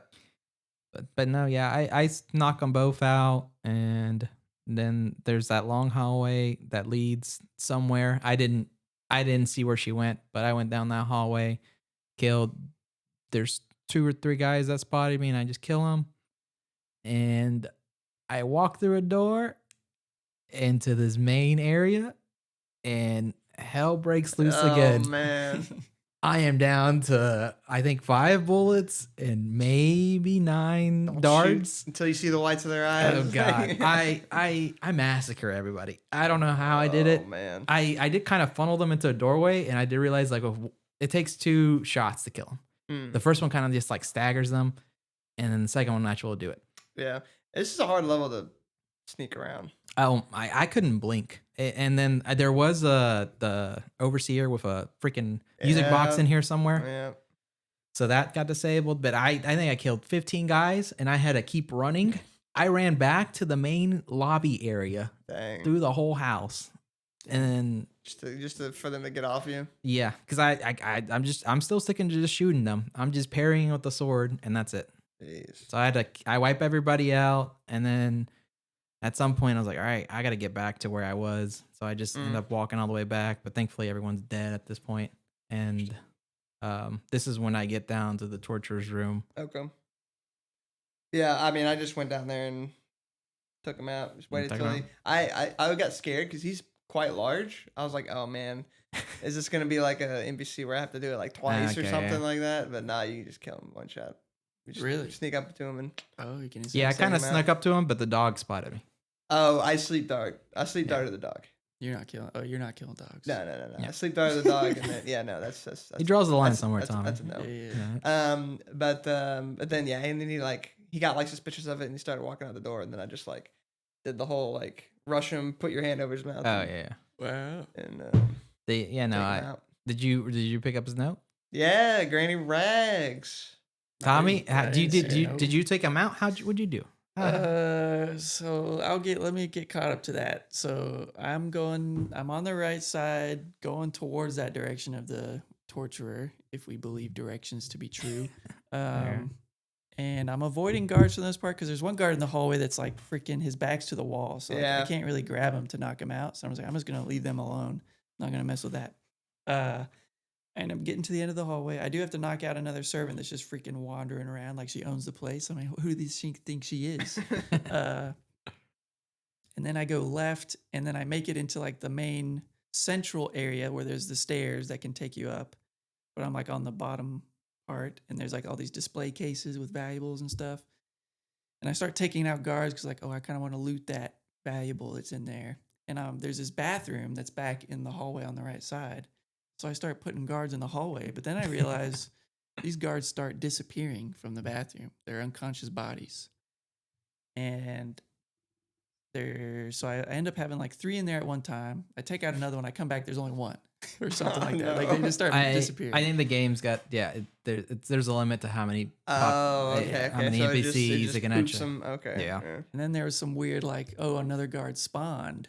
[SPEAKER 3] but no, yeah, I knock them both out, and then there's that long hallway that leads somewhere. I didn't see where she went, but I went down that hallway, killed. There's 2 or 3 guys that spotted me, and I just kill them. And I walk through a door into this main area, and hell breaks loose again.
[SPEAKER 2] Oh man.
[SPEAKER 3] I am down to, I think, 5 bullets and maybe 9
[SPEAKER 2] Don't
[SPEAKER 3] darts.
[SPEAKER 2] shoot until you see the whites of their eyes.
[SPEAKER 3] Oh god, I massacre everybody. I don't know how I did it.
[SPEAKER 2] Oh man.
[SPEAKER 3] I did kind of funnel them into a doorway, and I did realize like it takes 2 shots to kill them.
[SPEAKER 2] Hmm.
[SPEAKER 3] The first one kind of just like staggers them, and then the second one actually will do it.
[SPEAKER 2] Yeah. This is a hard level to sneak around.
[SPEAKER 3] Oh, I couldn't blink. And then there was the overseer with a freaking music box
[SPEAKER 2] Yeah.
[SPEAKER 3] in here somewhere.
[SPEAKER 2] Yeah.
[SPEAKER 3] So that got disabled, but I think I killed 15 guys, and I had to keep running. I ran back to the main lobby area
[SPEAKER 2] Dang.
[SPEAKER 3] through the whole house, and then
[SPEAKER 2] For them to get off you.
[SPEAKER 3] yeah, because I'm still sticking to just shooting them. I'm just parrying with the sword, and that's it.
[SPEAKER 2] Jeez.
[SPEAKER 3] So I wipe everybody out, and then at some point I was like, all right, I got to get back to where I was. So I just end up walking all the way back, but thankfully everyone's dead at this point, and this is when I get down to the torturer's room.
[SPEAKER 2] Okay. Yeah, I mean, I just went down there and took him out. Just waited
[SPEAKER 3] took
[SPEAKER 2] till
[SPEAKER 3] him
[SPEAKER 2] I got scared because he's quite large. I was like, oh man, is this gonna be like a NPC where I have to do it like twice or
[SPEAKER 3] Okay,
[SPEAKER 2] something
[SPEAKER 3] yeah.
[SPEAKER 2] like that? But nah, you can just kill him one shot. You just
[SPEAKER 1] Really?
[SPEAKER 2] sneak up to him and
[SPEAKER 1] Oh, you can.
[SPEAKER 3] Yeah, I
[SPEAKER 2] take
[SPEAKER 3] kind of
[SPEAKER 2] him out.
[SPEAKER 3] snuck up to him, but the dog spotted me.
[SPEAKER 2] I sleep dart. I sleep darted the dog.
[SPEAKER 1] You're not killing. Oh, you're not killing dogs.
[SPEAKER 2] No.
[SPEAKER 3] Yeah.
[SPEAKER 2] I sleep dart the dog, and then that's
[SPEAKER 3] He draws the line
[SPEAKER 2] that's,
[SPEAKER 3] somewhere,
[SPEAKER 2] that's,
[SPEAKER 3] Tommy.
[SPEAKER 2] That's a no.
[SPEAKER 1] Yeah.
[SPEAKER 2] But then and then he got like suspicious of it, and he started walking out the door, and then I just like did the whole like rush him, put your hand over his mouth.
[SPEAKER 3] Oh yeah.
[SPEAKER 1] Wow.
[SPEAKER 2] And
[SPEAKER 3] Did you pick up his note?
[SPEAKER 2] yeah, Granny Rags.
[SPEAKER 3] Tommy,
[SPEAKER 1] I didn't see it.
[SPEAKER 3] did you take him out? What'd you do?
[SPEAKER 1] So let me get caught up to that. So I'm on the right side, going towards that direction of the torturer, if we believe directions to be true. And I'm avoiding guards for the most part because there's one guard in the hallway that's like freaking his back's to the wall. So like, I can't really grab him to knock him out. So I was like, I'm just going to leave them alone. I'm not going to mess with that. And I'm getting to the end of the hallway. I do have to knock out another servant that's just freaking wandering around like she owns the place. I'm like, who do she think she is? And then I go left, and then I make it into like the main central area where there's the stairs that can take you up. But I'm like on the bottom part, and there's like all these display cases with valuables and stuff. And I start taking out guards because like, oh, I kind of want to loot that valuable that's in there. And there's this bathroom that's back in the hallway on the right side. So I start putting guards in the hallway, but then I realize these guards start disappearing from the bathroom. They're unconscious bodies. And so I end up having like 3 in there at one time. I take out another one. I come back, there's only 1 or something like that.
[SPEAKER 2] No.
[SPEAKER 1] Like they just start disappearing.
[SPEAKER 3] I think the game's got there's a limit to how many how many
[SPEAKER 2] So
[SPEAKER 3] NPCs it can
[SPEAKER 2] poops
[SPEAKER 3] actually.
[SPEAKER 2] them. Okay.
[SPEAKER 3] Yeah.
[SPEAKER 1] And then there was some weird like, oh, another guard spawned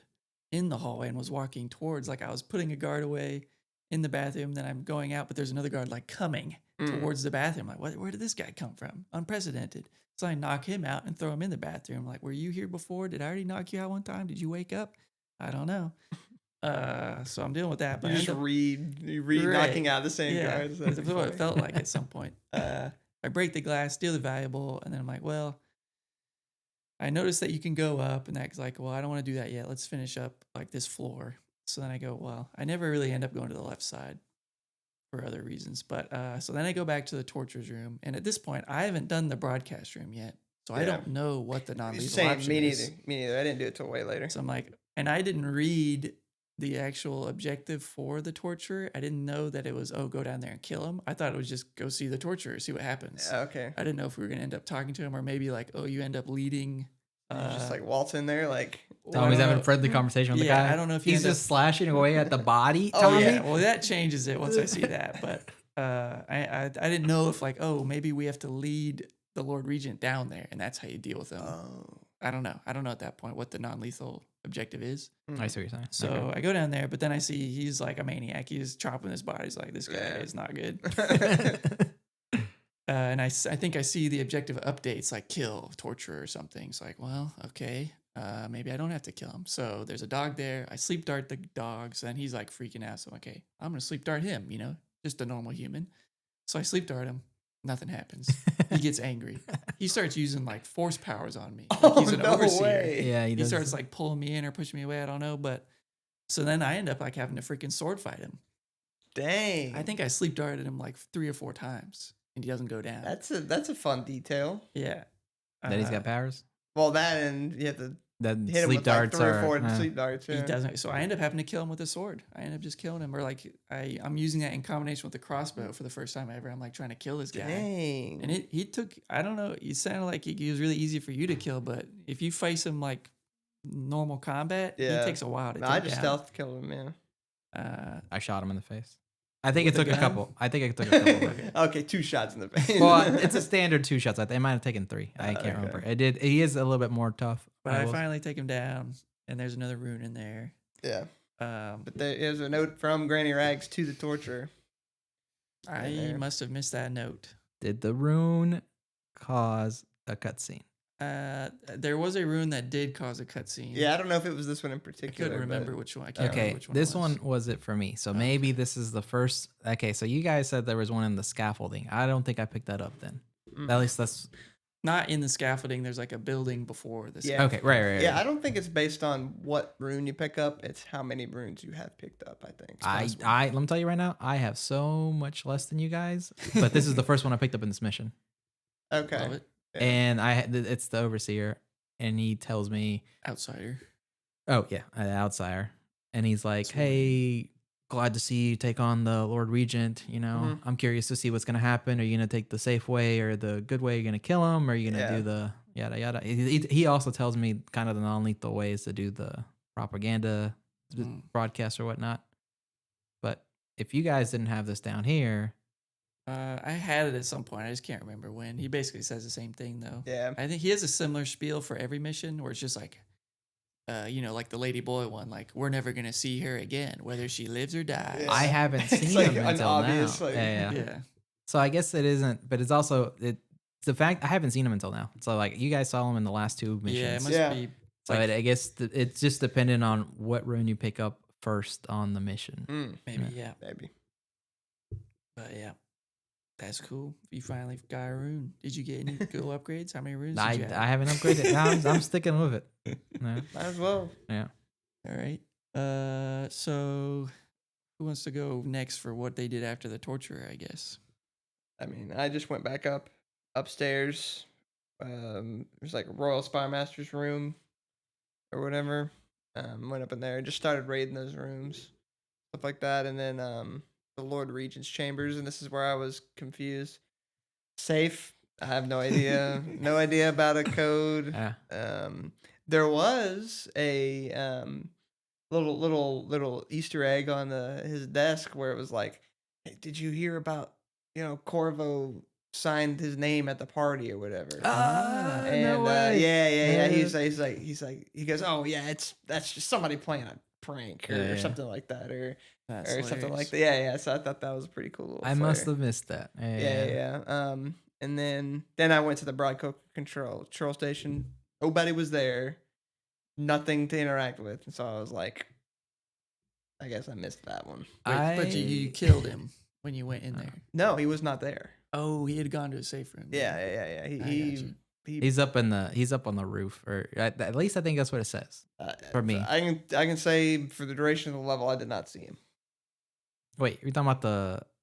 [SPEAKER 1] in the hallway and was walking towards, like I was putting a guard away in the bathroom, then I'm going out, but there's another guard like coming towards the bathroom. Like, where did this guy come from? Unprecedented. So I knock him out and throw him in the bathroom. Like, were you here before? Did I already knock you out one time? Did you wake up? I don't know. So I'm dealing with that. But
[SPEAKER 2] You just read knocking out the same guards.
[SPEAKER 1] That's what it felt like at some point. I break the glass, steal the valuable, and then I'm like, well, I noticed that you can go up, and that's like, well, I don't want to do that yet. Let's finish up like this floor. So then I go, well, I never really end up going to the left side for other reasons. But so then I go back to the torturer's room. And at this point, I haven't done the broadcast room yet. So I don't know what the non-lethal option is.
[SPEAKER 2] Me neither. I didn't do it till way later.
[SPEAKER 1] So I'm like, and I didn't read the actual objective for the torturer. I didn't know that it was, go down there and kill him. I thought it was just go see the torturer, see what happens.
[SPEAKER 2] Okay.
[SPEAKER 1] I didn't know if we were going to end up talking to him or maybe like, you end up leading.
[SPEAKER 2] Just like waltz in there, like
[SPEAKER 3] Tommy's having a friendly conversation with the guy.
[SPEAKER 1] I don't know if
[SPEAKER 3] he's just slashing away at the body.
[SPEAKER 1] Oh
[SPEAKER 3] Tommy?
[SPEAKER 1] yeah, well that changes it once I see that. But I didn't know if like, maybe we have to lead the Lord Regent down there, and that's how you deal with him. I don't know. I don't know at that point what the non-lethal objective is.
[SPEAKER 3] I see what you're saying.
[SPEAKER 1] So I go down there, but then I see he's like a maniac. He's chopping his body. He's like, this guy is not good. And I think I see the objective updates like kill, torture, or something. It's like, well, okay, maybe I don't have to kill him. So there's a dog there. I sleep dart the dogs, and he's like freaking out. So okay, I'm gonna sleep dart him. Just a normal human. So I sleep dart him. Nothing happens. He gets angry. He starts using like force powers on me. Like he's an overseer.
[SPEAKER 2] Way.
[SPEAKER 3] Yeah,
[SPEAKER 1] He starts like pulling me in or pushing me away. I don't know, but so then I end up like having to freaking sword fight him.
[SPEAKER 2] Dang.
[SPEAKER 1] I think I sleep darted him like 3 or 4 times, and he doesn't go down.
[SPEAKER 2] That's a fun detail.
[SPEAKER 1] Yeah.
[SPEAKER 3] That he's got powers.
[SPEAKER 2] Well, that and you have to
[SPEAKER 3] Then
[SPEAKER 2] hit him
[SPEAKER 3] sleep
[SPEAKER 2] with like
[SPEAKER 3] darts
[SPEAKER 2] 3
[SPEAKER 3] are.
[SPEAKER 2] or 4 sleep darts.
[SPEAKER 1] He
[SPEAKER 2] Yeah.
[SPEAKER 1] doesn't. So I end up having to kill him with a sword. I end up just killing him, or like I'm using that in combination with the crossbow for the first time ever. I'm like trying to kill this guy.
[SPEAKER 2] Dang.
[SPEAKER 1] And he took. I don't know. It sounded like he was really easy for you to kill, but if you face him like normal combat, he takes a while to.
[SPEAKER 2] No,
[SPEAKER 1] take
[SPEAKER 2] I just
[SPEAKER 1] down.
[SPEAKER 2] stealth killed him. Yeah.
[SPEAKER 3] I shot him in the face. I think it
[SPEAKER 1] With
[SPEAKER 3] took
[SPEAKER 1] a
[SPEAKER 3] a
[SPEAKER 1] gun?
[SPEAKER 3] couple. I think it took a couple.
[SPEAKER 2] Okay, 2 shots in the face.
[SPEAKER 3] Well, it's a standard 2 shots. They might have taken 3. I can't
[SPEAKER 2] Okay.
[SPEAKER 3] remember. It did. He is a little bit more tough.
[SPEAKER 1] But I
[SPEAKER 3] will-
[SPEAKER 1] finally take him down, and there's another rune in there.
[SPEAKER 2] Yeah.
[SPEAKER 1] Um,
[SPEAKER 2] But there is a note from Granny Rags to the torturer.
[SPEAKER 1] I
[SPEAKER 2] there.
[SPEAKER 1] must have missed that note.
[SPEAKER 3] Did the rune cause a cutscene?
[SPEAKER 1] There was a rune that did cause a cutscene.
[SPEAKER 2] Yeah, I don't know if it was this one in
[SPEAKER 1] I
[SPEAKER 2] particular.
[SPEAKER 1] couldn't remember
[SPEAKER 2] but-
[SPEAKER 1] which one. I can't
[SPEAKER 3] Okay,
[SPEAKER 1] remember which one.
[SPEAKER 3] this
[SPEAKER 1] it was.
[SPEAKER 3] one was it for me. So maybe this is the first. Okay, so you guys said there was one in the scaffolding. I don't think I picked that up then. At least that's
[SPEAKER 1] Not in the scaffolding. There's like a building before this.
[SPEAKER 2] Yeah.
[SPEAKER 3] okay. Right.
[SPEAKER 2] Yeah, I don't think it's based on what rune you pick up. It's how many runes you have picked up, I think.
[SPEAKER 3] Let me tell you right now, I have so much less than you guys, but this is the first one I picked up in this mission,
[SPEAKER 2] Okay.
[SPEAKER 1] Love it.
[SPEAKER 2] Yeah.
[SPEAKER 3] and it's the overseer, and he tells me,
[SPEAKER 1] Outsider.
[SPEAKER 3] oh yeah, an outsider, and he's like,
[SPEAKER 1] That's weird.
[SPEAKER 3] "Hey, glad to see you take on the Lord Regent. You know, I'm curious to see what's gonna happen. Are you gonna take the safe way or the good way? You're gonna kill him, or are you gonna do the yada yada?" He also tells me kind of the non-lethal ways to do the propaganda broadcast or whatnot. But if you guys didn't have this down here,
[SPEAKER 1] I had it at some point. I just can't remember when. He basically says the same thing though.
[SPEAKER 2] Yeah.
[SPEAKER 1] I think he has a similar spiel for every mission where it's just like, like the Lady Boy one, like we're never gonna see her again, whether she lives or dies.
[SPEAKER 3] I haven't seen
[SPEAKER 2] like
[SPEAKER 3] them
[SPEAKER 2] an
[SPEAKER 3] until
[SPEAKER 2] obvious,
[SPEAKER 3] now.
[SPEAKER 2] like-
[SPEAKER 1] Yeah.
[SPEAKER 3] So I guess it isn't, but it's also the fact I haven't seen him until now. So like you guys saw him in the last two missions.
[SPEAKER 1] Yeah, it must
[SPEAKER 2] Yeah.
[SPEAKER 1] be.
[SPEAKER 3] So
[SPEAKER 1] Like,
[SPEAKER 3] I guess it's just dependent on what rune you pick up first on the mission.
[SPEAKER 1] maybe, yeah.
[SPEAKER 2] Maybe.
[SPEAKER 1] But yeah, that's cool. You finally got a rune. Did you get any cool upgrades? How many runes
[SPEAKER 3] I
[SPEAKER 1] did you have?
[SPEAKER 3] haven't upgraded. I'm sticking with it. No.
[SPEAKER 2] Might as well.
[SPEAKER 3] Yeah.
[SPEAKER 1] All right. So who wants to go next for what they did after the torture? I guess.
[SPEAKER 2] I mean, I just went back upstairs. There's like a Royal Spymaster's room or whatever. Went up in there, just started raiding those rooms, stuff like that, and then the Lord Regent's chambers, and this is where I was confused. Safe. I have no idea. No idea about a code.
[SPEAKER 3] Yeah.
[SPEAKER 2] There was a little Easter egg on his desk where it was like, hey, did you hear about Corvo signed his name at the party or whatever?
[SPEAKER 3] No way.
[SPEAKER 2] Yeah. He goes, oh yeah, that's just somebody playing a prank or something like that or something like that. Yeah. So I thought that was a pretty cool little
[SPEAKER 3] I
[SPEAKER 2] flair.
[SPEAKER 3] must have missed that.
[SPEAKER 2] Yeah. And then I went to the broad control station. Nobody was there. Nothing to interact with, and so I was like, I guess I missed that one.
[SPEAKER 1] Wait, but you killed him when you went in there.
[SPEAKER 2] No, he was not there.
[SPEAKER 1] Oh, he had gone to a safe room.
[SPEAKER 2] Yeah.
[SPEAKER 3] He's up on the roof, or at least I think that's what it says. For me.
[SPEAKER 2] I can say for the duration of the level, I did not see him.
[SPEAKER 3] Wait, you're talking about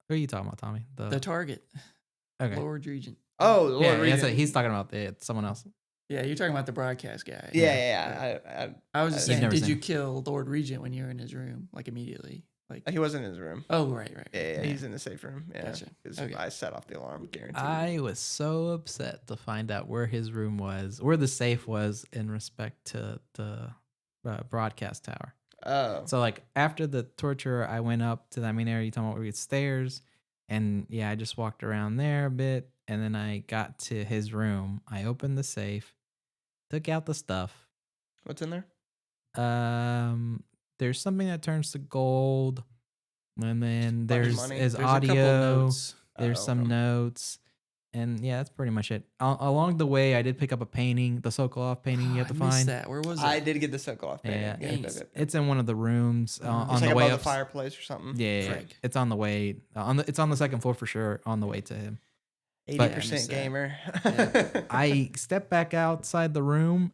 [SPEAKER 3] what are you talking about, Tommy?
[SPEAKER 1] The target.
[SPEAKER 3] Okay.
[SPEAKER 1] Lord Regent.
[SPEAKER 2] Oh, Lord
[SPEAKER 3] Yeah,
[SPEAKER 2] Regent.
[SPEAKER 3] he's talking about someone else.
[SPEAKER 1] Yeah, you're talking about the broadcast guy.
[SPEAKER 2] Yeah.
[SPEAKER 1] I was just
[SPEAKER 3] You've
[SPEAKER 1] saying,
[SPEAKER 3] never
[SPEAKER 1] did
[SPEAKER 3] seen
[SPEAKER 1] you
[SPEAKER 3] him.
[SPEAKER 1] kill Lord Regent when you were in his room, like immediately? Like,
[SPEAKER 2] He wasn't in his room.
[SPEAKER 1] oh, right.
[SPEAKER 2] Yeah, he's in the safe room. Yeah,
[SPEAKER 1] Gotcha.
[SPEAKER 2] because
[SPEAKER 1] Okay.
[SPEAKER 2] I set off the alarm, guaranteed.
[SPEAKER 3] I was so upset to find out where his room was, where the safe was in respect to the broadcast tower.
[SPEAKER 2] Oh,
[SPEAKER 3] So like after the torture, I went up to that main area. You talking about where we had stairs, and yeah, I just walked around there a bit, and then I got to his room. I opened the safe, took out the stuff.
[SPEAKER 2] what's in there?
[SPEAKER 3] There's something that turns to gold, and then
[SPEAKER 2] Bunch of
[SPEAKER 3] there's
[SPEAKER 2] money.
[SPEAKER 3] his
[SPEAKER 1] There's a couple
[SPEAKER 3] audio.
[SPEAKER 1] notes.
[SPEAKER 3] There's some
[SPEAKER 2] okay.
[SPEAKER 3] notes, and yeah, that's pretty much it. Along the way, I did pick up a painting, the Sokolov painting you have to
[SPEAKER 1] I missed
[SPEAKER 3] find.
[SPEAKER 1] that. Where was it?
[SPEAKER 2] I did get the Sokolov
[SPEAKER 3] Yeah,
[SPEAKER 2] painting.
[SPEAKER 3] it's in one of the rooms
[SPEAKER 2] It's
[SPEAKER 3] on
[SPEAKER 2] like
[SPEAKER 3] the
[SPEAKER 2] above
[SPEAKER 3] way
[SPEAKER 2] the
[SPEAKER 3] up.
[SPEAKER 2] fireplace or something.
[SPEAKER 3] Yeah,
[SPEAKER 1] Frick.
[SPEAKER 3] it's on the way. It's on the second floor for sure. On the way to him.
[SPEAKER 2] 80%
[SPEAKER 1] missed that.
[SPEAKER 2] gamer.
[SPEAKER 3] I stepped back outside the room,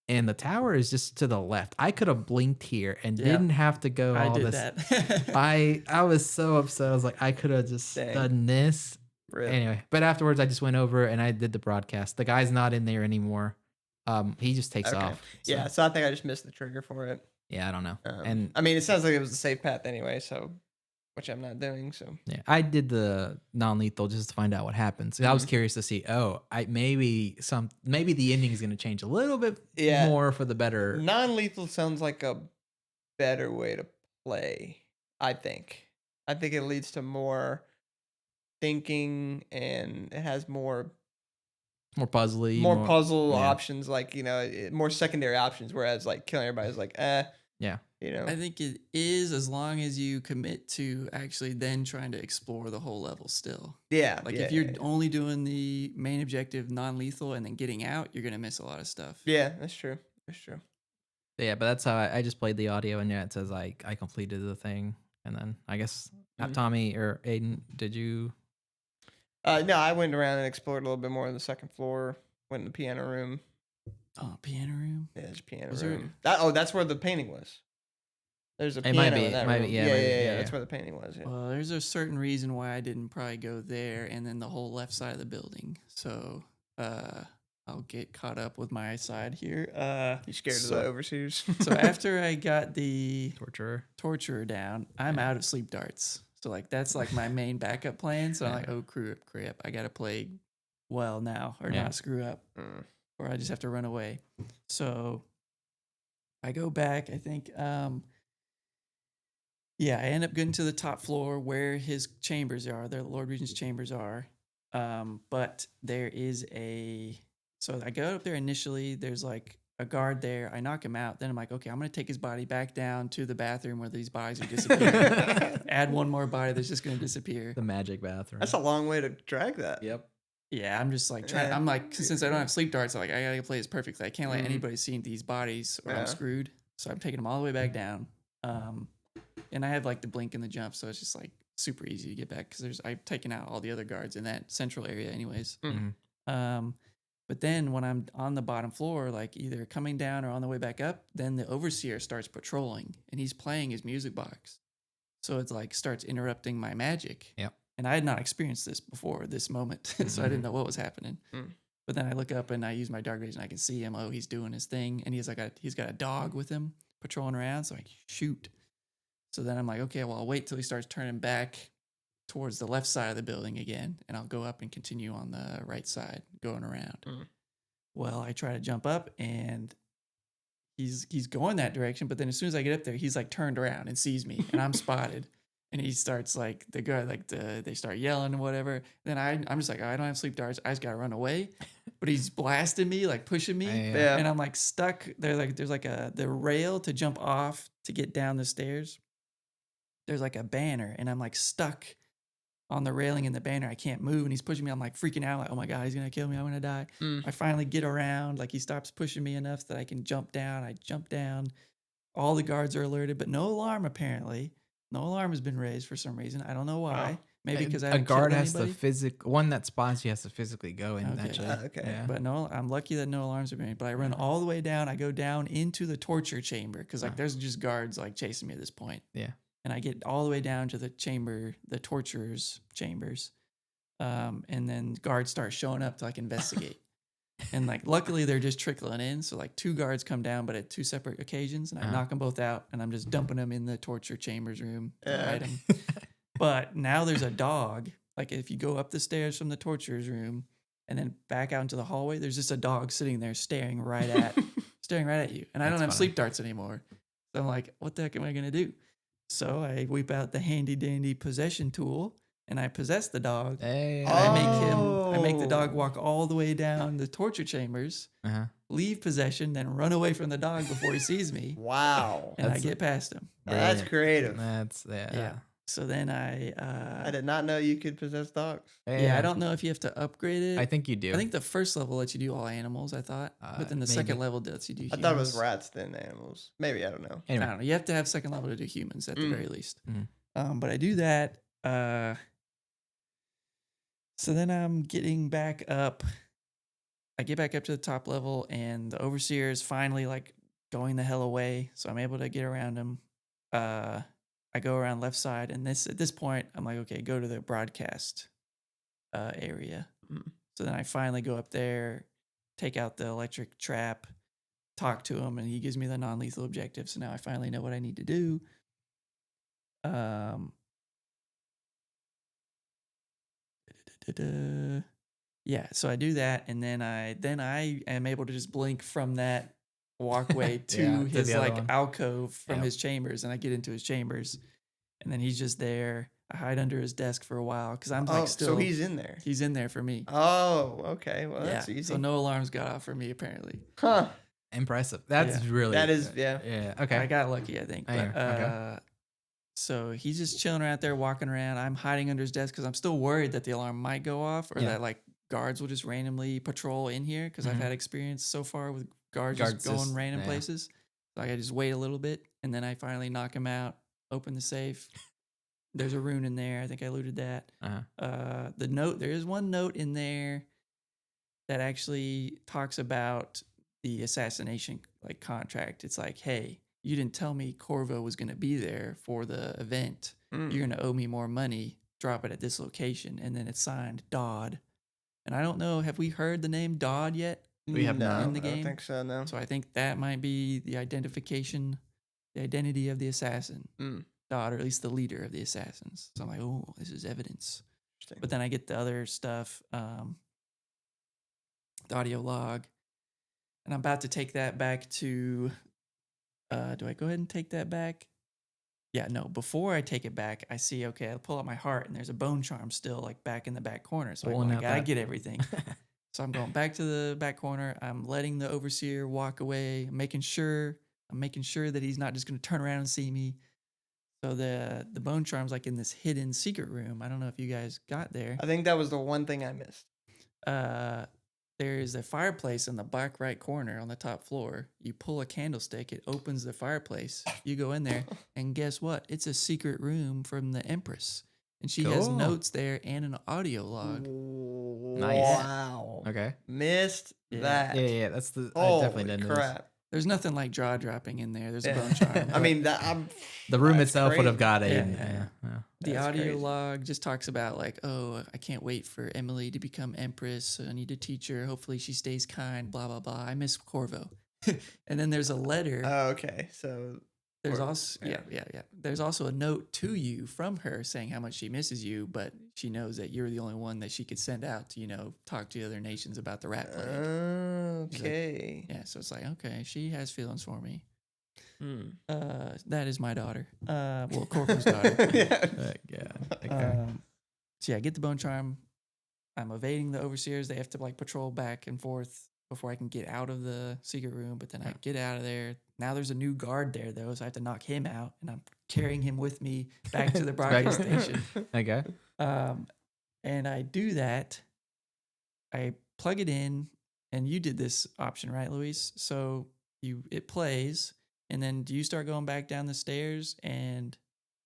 [SPEAKER 3] and the tower is just to the left. I could have blinked here and
[SPEAKER 1] Yeah.
[SPEAKER 3] didn't have to go
[SPEAKER 1] I
[SPEAKER 3] all
[SPEAKER 1] did
[SPEAKER 3] this.
[SPEAKER 1] that.
[SPEAKER 3] I was so upset. I was like, I could have just
[SPEAKER 2] Dang.
[SPEAKER 3] done this.
[SPEAKER 2] Rip.
[SPEAKER 3] Anyway, but afterwards, I just went over and I did the broadcast. The guy's not in there anymore. He just takes
[SPEAKER 2] Okay.
[SPEAKER 3] off. So,
[SPEAKER 2] Yeah, so I think I just missed the trigger for it.
[SPEAKER 3] yeah, I don't know.
[SPEAKER 2] And
[SPEAKER 3] And
[SPEAKER 2] I mean, it sounds like it was the safe path anyway, so which I'm not doing. So
[SPEAKER 3] yeah, I did the non-lethal just to find out what happens. I was
[SPEAKER 2] Mhm.
[SPEAKER 3] curious to see. Oh, maybe the ending is going to change a little bit
[SPEAKER 2] Yeah.
[SPEAKER 3] more for the better.
[SPEAKER 2] non-lethal sounds like a better way to play. I think. I think it leads to more thinking, and it has more
[SPEAKER 3] More puzzly,
[SPEAKER 2] more puzzle
[SPEAKER 3] yeah.
[SPEAKER 2] options, like more secondary options. Whereas like killing everybody's like,
[SPEAKER 3] Yeah.
[SPEAKER 1] I think it is, as long as you commit to actually then trying to explore the whole level still.
[SPEAKER 2] yeah.
[SPEAKER 1] Like
[SPEAKER 2] yeah,
[SPEAKER 1] if you're
[SPEAKER 2] yeah,
[SPEAKER 1] only doing the main objective non-lethal and then getting out, you're going to miss a lot of stuff.
[SPEAKER 2] yeah, that's true. That's true.
[SPEAKER 3] Yeah, but that's how I just played the audio, and yeah, it says I completed the thing, and then I guess
[SPEAKER 2] Mhm.
[SPEAKER 3] Tommy or Aiden, did you?
[SPEAKER 2] No, I went around and explored a little bit more on the second floor. Went in the piano room.
[SPEAKER 1] Oh, piano room?
[SPEAKER 2] Yeah, there's a piano
[SPEAKER 1] Was there-
[SPEAKER 2] room. That's where the painting was. There's a
[SPEAKER 3] It
[SPEAKER 2] piano
[SPEAKER 3] might be,
[SPEAKER 2] in that
[SPEAKER 3] might be,
[SPEAKER 2] room.
[SPEAKER 3] yeah,
[SPEAKER 2] Yeah,
[SPEAKER 3] maybe,
[SPEAKER 2] yeah,
[SPEAKER 3] yeah,
[SPEAKER 2] That's
[SPEAKER 3] yeah.
[SPEAKER 2] where the painting was. Yeah.
[SPEAKER 1] Well, there's a certain reason why I didn't probably go there and then the whole left side of the building. So I'll I'll get caught up with my side here.
[SPEAKER 2] You scared of
[SPEAKER 1] so,
[SPEAKER 2] the overseers?
[SPEAKER 1] so after I got the
[SPEAKER 3] Torturer.
[SPEAKER 1] torturer down, I'm out of sleep darts. So like that's like my main backup plan. So I'm like, oh crap, I gotta play well now or not screw up, or I just have to run away. So I go back. I think, I end up getting to the top floor where his chambers are. The Lord Regent's chambers are. But there is so I go up there initially. There's like a guard there. I knock him out. Then I'm like, okay, I'm gonna take his body back down to the bathroom where these bodies are disappearing. Add one more body that's just gonna disappear.
[SPEAKER 3] The magic bathroom.
[SPEAKER 2] That's a long way to drag that.
[SPEAKER 3] Yep.
[SPEAKER 1] Yeah, I'm just like trying. I'm like, since I don't have sleep darts, I'm like I gotta play this perfectly. I can't let anybody see these bodies or I'm screwed. So I'm taking them all the way back down. And I have like the blink and the jump, so it's just like super easy to get back because I've taken out all the other guards in that central area, anyways. But then when I'm on the bottom floor, like either coming down or on the way back up, then the overseer starts patrolling and he's playing his music box. So it's like starts interrupting my magic.
[SPEAKER 3] Yep.
[SPEAKER 1] And I had not experienced this before this moment, so I didn't know what was happening. But then I look up and I use my dark vision. And I can see him. Oh, he's doing his thing, and he's got a dog with him patrolling around. So I shoot. So then I'm like, okay, well, I'll wait till he starts turning back towards the left side of the building again, and I'll go up and continue on the right side, going around. Well, I try to jump up, and he's going that direction, but then as soon as I get up there, he's like turned around and sees me, and I'm spotted. And he starts like the guy they start yelling and whatever. Then I'm just like, I don't have sleep darts. I just gotta run away. But he's blasting me, like pushing me, and I'm like stuck. There's like the rail to jump off to get down the stairs. There's like a banner, and I'm like stuck on the railing in the banner. I can't move, and he's pushing me. I'm like freaking out, like, oh my god, he's gonna kill me. I'm gonna die. I finally get around. Like he stops pushing me enough that I can jump down. I jump down. All the guards are alerted, but no alarm apparently. No alarm has been raised for some reason. I don't know why. Maybe because
[SPEAKER 3] a guard has to one that spawns. You has to physically go in.
[SPEAKER 1] Okay.
[SPEAKER 3] Actually,
[SPEAKER 2] Yeah.
[SPEAKER 1] But no, I'm lucky that no alarms have been made. But I run all the way down. I go down into the torture chamber because like there's just guards like chasing me at this point.
[SPEAKER 3] Yeah.
[SPEAKER 1] And I get all the way down to the chamber, the torturer's chambers, and then guards start showing up to like investigate. And like luckily they're just trickling in. So like 2 guards come down, but at 2 separate occasions, and I knock them both out, and I'm just dumping them in the torture chambers room to hide them. But now there's a dog. Like if you go up the stairs from the torturer's room and then back out into the hallway, there's just a dog sitting there staring right at you. And I don't have sleep darts anymore. So I'm like, what the heck am I gonna do? So I whip out the handy dandy possession tool. And I possess the dog. And I make the dog walk all the way down the torture chambers, leave possession, then run away from the dog before he sees me.
[SPEAKER 2] Wow.
[SPEAKER 1] And I get past him.
[SPEAKER 2] That's creative.
[SPEAKER 3] Yeah.
[SPEAKER 1] So then I
[SPEAKER 2] did not know you could possess dogs.
[SPEAKER 1] I don't know if you have to upgrade it.
[SPEAKER 3] I think you do.
[SPEAKER 1] I think the first level lets you do all animals, I thought. But then the second level lets you do humans.
[SPEAKER 2] I thought it was rats then animals. Maybe, I don't know.
[SPEAKER 3] Anyway.
[SPEAKER 1] I don't know. You have to have second level to do humans at the very least. But I do that. So then I'm getting back up. I get back up to the top level, and the overseer is finally like going the hell away. So I'm able to get around him. I go around left side, and at this point, I'm like, okay, go to the broadcast area. So then I finally go up there, take out the electric trap, talk to him, and he gives me the non-lethal objective. So now I finally know what I need to do. Yeah, so I do that, and then I am able to just blink from that walkway to his like alcove from his chambers, and I get into his chambers, and then he's just there. I hide under his desk for a while because I'm like still.
[SPEAKER 2] So he's in there.
[SPEAKER 1] He's in there for me.
[SPEAKER 2] Oh, okay. Well, that's easy.
[SPEAKER 1] So no alarms got off for me apparently.
[SPEAKER 2] Huh.
[SPEAKER 3] Impressive. That's really.
[SPEAKER 2] That is yeah.
[SPEAKER 3] Okay.
[SPEAKER 1] I got lucky, I think. But,
[SPEAKER 3] okay.
[SPEAKER 1] So he's just chilling out there, walking around. I'm hiding under his desk because I'm still worried that the alarm might go off or that like guards will just randomly patrol in here because I've had experience so far with guards just going random places. So I just wait a little bit, and then I finally knock him out, open the safe. There's a rune in there. I think I looted that. The note, there is one note in there that actually talks about the assassination like contract. It's like, hey, you didn't tell me Corvo was going to be there for the event. You're going to owe me more money. Drop it at this location. And then it's signed Dodd. And I don't know, have we heard the name Dodd yet?
[SPEAKER 3] We have
[SPEAKER 2] no,
[SPEAKER 3] not.
[SPEAKER 1] in the
[SPEAKER 2] I don't
[SPEAKER 1] game.
[SPEAKER 2] think so. No.
[SPEAKER 1] So I think that might be the identity of the assassin
[SPEAKER 2] Mm,
[SPEAKER 1] daughter, at least the leader of the assassins. So I'm like, oh, this is evidence.
[SPEAKER 2] interesting.
[SPEAKER 1] But then I get the other stuff, the audio log, and I'm about to take that back to. Do I go ahead and take that back? Yeah, no. Before I take it back, I see. Okay, I pull out my heart, and there's a bone charm still like back in the back corner. So
[SPEAKER 3] Pulling
[SPEAKER 1] I
[SPEAKER 3] out
[SPEAKER 1] gotta
[SPEAKER 3] that-
[SPEAKER 1] get everything. So I'm going back to the back corner. I'm letting the overseer walk away. I'm making sure that he's not just going to turn around and see me. So the bone charm's like in this hidden secret room. I don't know if you guys got there.
[SPEAKER 2] I think that was the one thing I missed.
[SPEAKER 1] There is a fireplace in the back right corner on the top floor. You pull a candlestick, it opens the fireplace. You go in there, and guess what? It's a secret room from the Empress. And she has
[SPEAKER 3] Cool.
[SPEAKER 1] notes there and an audio log.
[SPEAKER 3] Nice.
[SPEAKER 2] Wow.
[SPEAKER 3] Okay.
[SPEAKER 2] Missed
[SPEAKER 1] Yeah.
[SPEAKER 2] that.
[SPEAKER 3] Yeah. That's the. I
[SPEAKER 2] Holy
[SPEAKER 3] definitely didn't know this.
[SPEAKER 2] crap.
[SPEAKER 1] There's nothing like jaw dropping in there. There's a
[SPEAKER 2] Yeah.
[SPEAKER 1] bone charm.
[SPEAKER 2] I
[SPEAKER 1] but
[SPEAKER 2] mean,
[SPEAKER 3] The room
[SPEAKER 2] That's
[SPEAKER 3] itself would have
[SPEAKER 2] crazy.
[SPEAKER 3] got a.
[SPEAKER 1] Yeah,
[SPEAKER 3] Yeah.
[SPEAKER 1] yeah. the
[SPEAKER 2] That's
[SPEAKER 1] audio
[SPEAKER 2] crazy.
[SPEAKER 1] log just talks about like, oh, I can't wait for Emily to become Empress. So I need to teach her. Hopefully she stays kind, blah, blah, blah. I miss Corvo. And then there's a letter.
[SPEAKER 2] Oh, okay. So
[SPEAKER 1] There's
[SPEAKER 2] Or-
[SPEAKER 1] also
[SPEAKER 2] yeah.
[SPEAKER 1] yeah. There's also a note to you from her saying how much she misses you, but she knows that you're the only one that she could send out to, talk to the other nations about the rat plague.
[SPEAKER 2] okay.
[SPEAKER 1] Yeah, so it's like, okay, she has feelings for me.
[SPEAKER 2] Hmm.
[SPEAKER 1] That is my daughter. Well, Corvo's daughter.
[SPEAKER 2] Yeah.
[SPEAKER 3] Yeah. Okay.
[SPEAKER 1] So yeah, I get the bone charm. I'm evading the overseers. They have to like patrol back and forth before I can get out of the secret room. But then I get out of there. Now there's a new guard there though, so I have to knock him out, and I'm carrying him with me back to the broadcast station.
[SPEAKER 3] Okay.
[SPEAKER 1] And I do that. I plug it in, and you did this option, right, Luis? So it plays, and then do you start going back down the stairs? And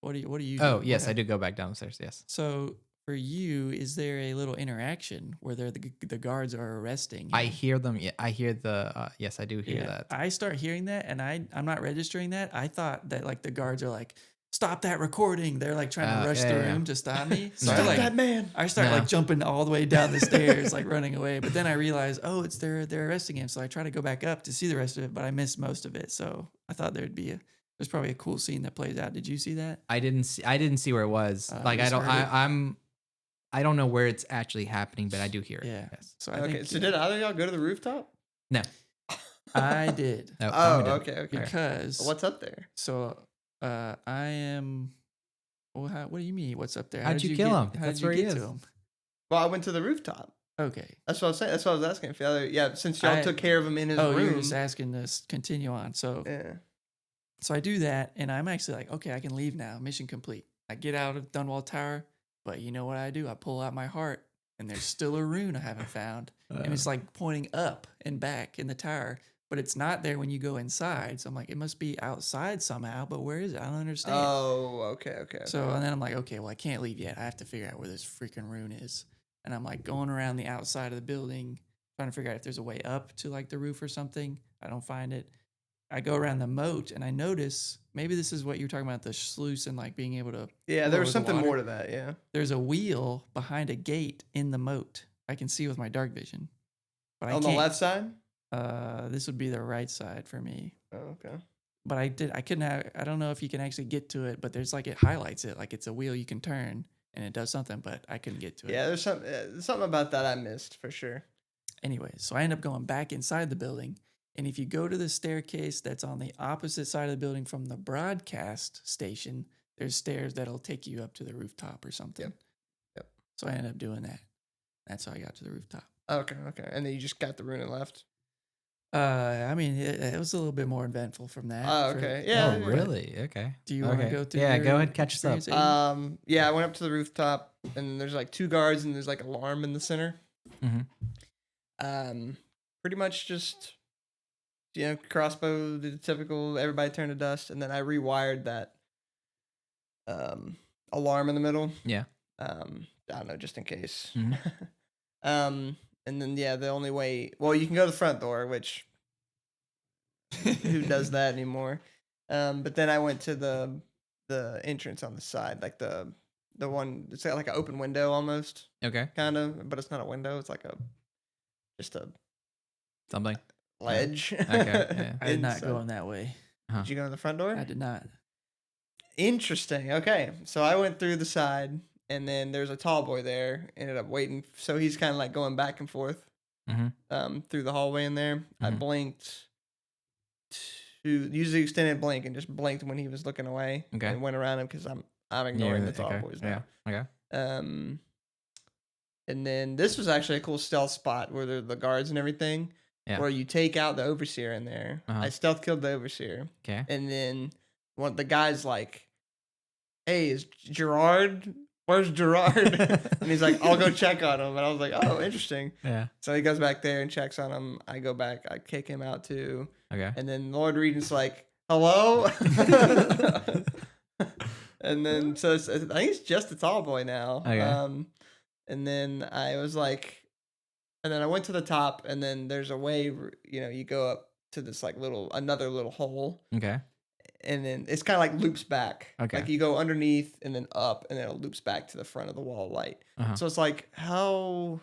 [SPEAKER 1] what do you do?
[SPEAKER 3] Oh yes,
[SPEAKER 1] What
[SPEAKER 3] I do go back downstairs. Yes.
[SPEAKER 1] So for you, is there a little interaction where the guards are arresting?
[SPEAKER 3] I
[SPEAKER 1] him?
[SPEAKER 3] hear them. Yeah, I hear the. Yes, I do hear
[SPEAKER 1] Yeah,
[SPEAKER 3] that.
[SPEAKER 1] I start hearing that, and I'm not registering that. I thought that like the guards are like, stop that recording. They're like trying to rush
[SPEAKER 3] yeah,
[SPEAKER 1] the
[SPEAKER 3] yeah.
[SPEAKER 1] room to stop me. So
[SPEAKER 3] Stop
[SPEAKER 1] I like
[SPEAKER 2] that man.
[SPEAKER 1] I start
[SPEAKER 3] No.
[SPEAKER 1] like jumping all the way down the stairs, like running away. But then I realize, oh, they're arresting him. So I try to go back up to see the rest of it, but I missed most of it. So I thought there's probably a cool scene that plays out. Did you see that?
[SPEAKER 3] I didn't see where it was. Like I
[SPEAKER 1] just
[SPEAKER 3] don't.
[SPEAKER 1] heard it.
[SPEAKER 3] I don't know where it's actually happening, but I do hear it.
[SPEAKER 1] Yeah.
[SPEAKER 3] Yes.
[SPEAKER 1] So I
[SPEAKER 2] Okay.
[SPEAKER 1] think
[SPEAKER 2] So did either of y'all go to the rooftop?
[SPEAKER 3] No.
[SPEAKER 1] I did
[SPEAKER 3] No,
[SPEAKER 2] Oh,
[SPEAKER 3] Tommy didn't.
[SPEAKER 2] okay. Okay.
[SPEAKER 1] because
[SPEAKER 2] What's up there?
[SPEAKER 1] so I am. Well, what do you mean? What's up there?
[SPEAKER 3] How'd you
[SPEAKER 1] did
[SPEAKER 3] kill
[SPEAKER 1] get-
[SPEAKER 3] him?
[SPEAKER 1] How
[SPEAKER 3] That's
[SPEAKER 1] did you
[SPEAKER 3] where he
[SPEAKER 1] get to
[SPEAKER 3] is.
[SPEAKER 1] him?
[SPEAKER 2] Well, I went to the rooftop.
[SPEAKER 1] Okay.
[SPEAKER 2] That's what I was saying. That's what I was asking. If the other, yeah, since y'all
[SPEAKER 1] I-
[SPEAKER 2] took care of him in his
[SPEAKER 1] Oh,
[SPEAKER 2] room.
[SPEAKER 1] you're just asking to continue on. So
[SPEAKER 2] Yeah.
[SPEAKER 1] So I do that, and I'm actually like, okay, I can leave now. Mission complete. I get out of Dunwall Tower, but you know what I do? I pull out my heart, and there's still a rune I haven't found, and it's like pointing up and back in the tower, but it's not there when you go inside. So I'm like, it must be outside somehow, but where is it? I don't understand.
[SPEAKER 2] Oh, okay. Okay.
[SPEAKER 1] So and then I'm like, okay, well I can't leave yet. I have to figure out where this freaking rune is, and I'm like going around the outside of the building, trying to figure out if there's a way up to like the roof or something. I don't find it. I go around the moat and I notice maybe this is what you're talking about, the sluice and like being able to.
[SPEAKER 2] Yeah, there
[SPEAKER 1] lower
[SPEAKER 2] was
[SPEAKER 1] the
[SPEAKER 2] something
[SPEAKER 1] water.
[SPEAKER 2] more to that. Yeah.
[SPEAKER 1] There's a wheel behind a gate in the moat. I can see with my dark vision, but I
[SPEAKER 2] On
[SPEAKER 1] can't.
[SPEAKER 2] the left side.
[SPEAKER 1] This would be the right side for me.
[SPEAKER 2] Oh, okay.
[SPEAKER 1] But I couldn't have. I don't know if you can actually get to it, but there's like it highlights it, like it's a wheel you can turn and it does something, but I couldn't get to it.
[SPEAKER 2] Yeah, there's something about that I missed for sure.
[SPEAKER 1] Anyway, so I end up going back inside the building. And if you go to the staircase that's on the opposite side of the building from the broadcast station, there's stairs that'll take you up to the rooftop or something.
[SPEAKER 2] Yep.
[SPEAKER 1] So I ended up doing that. That's how I got to the rooftop.
[SPEAKER 2] Okay. Okay. And then you just got the rune and left.
[SPEAKER 1] I mean, it was a little bit more eventful from that.
[SPEAKER 2] Oh, okay. Yeah.
[SPEAKER 3] Oh, really? Okay.
[SPEAKER 1] Do you want to
[SPEAKER 3] Okay.
[SPEAKER 1] go through?
[SPEAKER 3] Yeah,
[SPEAKER 1] your
[SPEAKER 3] go ahead, catch us up.
[SPEAKER 1] experience, Aiden?
[SPEAKER 2] Yeah, I went up to the rooftop and there's like two guards and there's like an alarm in the center.
[SPEAKER 3] Mhm.
[SPEAKER 2] Pretty much just crossbow, the typical everybody turn to dust, and then I rewired that alarm in the middle.
[SPEAKER 3] Yeah.
[SPEAKER 2] I don't know, just in case.
[SPEAKER 3] Mhm.
[SPEAKER 2] And then the only way, well, you can go to the front door, which who does that anymore? But then I went to the entrance on the side, like the one it's got like an open window almost,
[SPEAKER 3] Okay.
[SPEAKER 2] kind of, but it's not a window. It's like just a
[SPEAKER 3] Something.
[SPEAKER 2] ledge.
[SPEAKER 3] Okay,
[SPEAKER 1] I did not
[SPEAKER 2] inside.
[SPEAKER 1] go in that way.
[SPEAKER 2] Did you go in the front door?
[SPEAKER 1] I did not.
[SPEAKER 2] Interesting. Okay, so I went through the side, and then there's a tall boy there. Ended up waiting, so he's kind of like going back and forth, through the hallway in there. I
[SPEAKER 3] Mhm.
[SPEAKER 2] blinked to use the extended blink and just blinked when he was looking away,
[SPEAKER 3] Okay.
[SPEAKER 2] and went around him because I'm ignoring the tall
[SPEAKER 3] okay.
[SPEAKER 2] boys now.
[SPEAKER 3] Yeah. Okay.
[SPEAKER 2] And then this was actually a cool stealth spot where there are the guards and everything.
[SPEAKER 3] Yeah.
[SPEAKER 2] Where you take out the overseer in there. I stealth killed the overseer.
[SPEAKER 3] Okay.
[SPEAKER 2] And then one the guy's like, "Hey, is Gerard? Where's Gerard?" And he's like, "I'll go check on him." And I was like, "Oh, interesting."
[SPEAKER 3] Yeah.
[SPEAKER 2] So he goes back there and checks on him. I go back. I kick him out too.
[SPEAKER 3] Okay.
[SPEAKER 2] And then Lord Regent's like, "Hello." And then so I think it's just a tall boy now.
[SPEAKER 3] Okay.
[SPEAKER 2] And then I was like, and then I went to the top, and then there's a way, you go up to this like another little hole,
[SPEAKER 3] Okay.
[SPEAKER 2] and then it's kind of like loops back.
[SPEAKER 3] Okay.
[SPEAKER 2] Like you go underneath and then up, and then it loops back to the front of the wall of light. So it's like how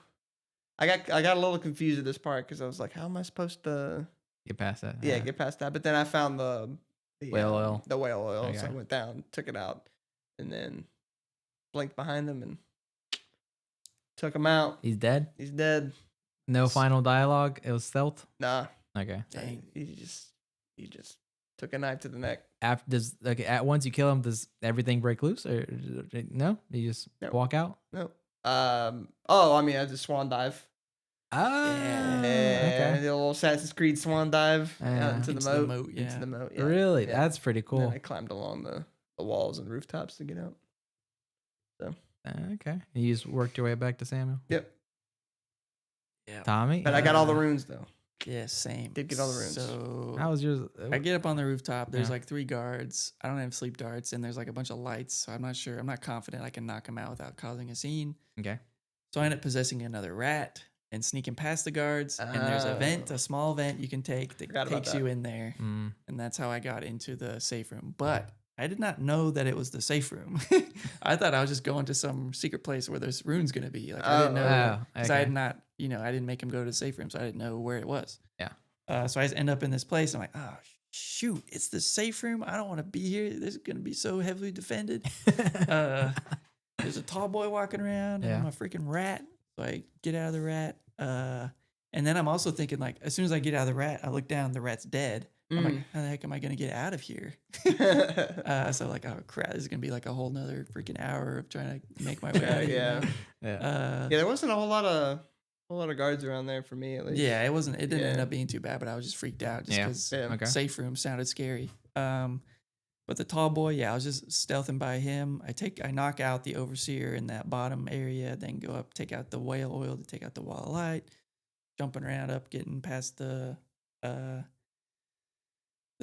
[SPEAKER 2] I got a little confused at this part because I was like, how am I supposed to
[SPEAKER 3] Get past that.
[SPEAKER 2] yeah get past that? But then I found the
[SPEAKER 3] Whale oil.
[SPEAKER 2] the whale oil,
[SPEAKER 3] Okay.
[SPEAKER 2] so I went down, took it out, and then blinked behind him and took him out.
[SPEAKER 3] He's dead.
[SPEAKER 2] He's dead.
[SPEAKER 3] No final dialogue. It was stealth.
[SPEAKER 2] Nah.
[SPEAKER 3] Okay.
[SPEAKER 1] Dang.
[SPEAKER 2] He just took a knife to the neck.
[SPEAKER 3] After at once you kill him, does everything break loose or no? You just
[SPEAKER 2] Nope.
[SPEAKER 3] walk out.
[SPEAKER 2] No. Oh, I mean, I just swan dive.
[SPEAKER 3] Ah.
[SPEAKER 2] Yeah.
[SPEAKER 3] Okay.
[SPEAKER 2] The little Assassin's Creed swan dive out into
[SPEAKER 1] Into
[SPEAKER 2] the
[SPEAKER 1] the
[SPEAKER 2] moat.
[SPEAKER 1] moat,
[SPEAKER 2] Into
[SPEAKER 1] yeah.
[SPEAKER 2] the moat. Yeah.
[SPEAKER 3] Really?
[SPEAKER 2] Yeah.
[SPEAKER 3] That's pretty
[SPEAKER 2] And
[SPEAKER 3] cool.
[SPEAKER 2] then I climbed along the walls and rooftops to get out. So.
[SPEAKER 3] Okay. You just worked your way back to Samuel.
[SPEAKER 2] Yep.
[SPEAKER 1] Yeah.
[SPEAKER 3] Tommy.
[SPEAKER 2] But I got all the runes though.
[SPEAKER 1] Yeah, same.
[SPEAKER 2] Did get all the runes.
[SPEAKER 1] So
[SPEAKER 3] How was yours?
[SPEAKER 1] I get up on the rooftop. There's
[SPEAKER 3] Yeah.
[SPEAKER 1] like 3 guards. I don't have sleep darts, and there's like a bunch of lights. So I'm not sure. I'm not confident I can knock them out without causing a scene.
[SPEAKER 3] Okay.
[SPEAKER 1] So I end up possessing another rat and sneaking past the guards. And there's a vent, a small vent you can take that
[SPEAKER 2] Forgot about
[SPEAKER 1] takes
[SPEAKER 2] that.
[SPEAKER 1] you in there.
[SPEAKER 3] Mm.
[SPEAKER 1] And that's how I got into the safe room. But I did not know that it was the safe room. I thought I was just going to some secret place where there's runes going to be. Like I didn't know. Because I had not, I didn't make him go to the safe room, so I didn't know where it was.
[SPEAKER 3] Yeah.
[SPEAKER 1] So I just end up in this place. I'm like, oh, shoot, it's the safe room. I don't want to be here. This is going to be so heavily defended. There's a tall boy walking around, and I'm a freaking rat. So I get out of the rat. And then I'm also thinking, like, as soon as I get out of the rat, I look down, the rat's dead. I'm like, how the heck am I going to get out of here? So like, oh crap, this is going to be like a whole nother freaking hour of trying to make my way out of here.
[SPEAKER 2] Yeah. There wasn't a whole lot of guards around there for me at least.
[SPEAKER 1] Yeah, it didn't end up being too bad, but I was just freaked out just because safe room sounded scary. But the tall boy, I was just stealthing by him. I knock out the overseer in that bottom area, then go up, take out the whale oil to take out the wall of light, jumping around up, getting past the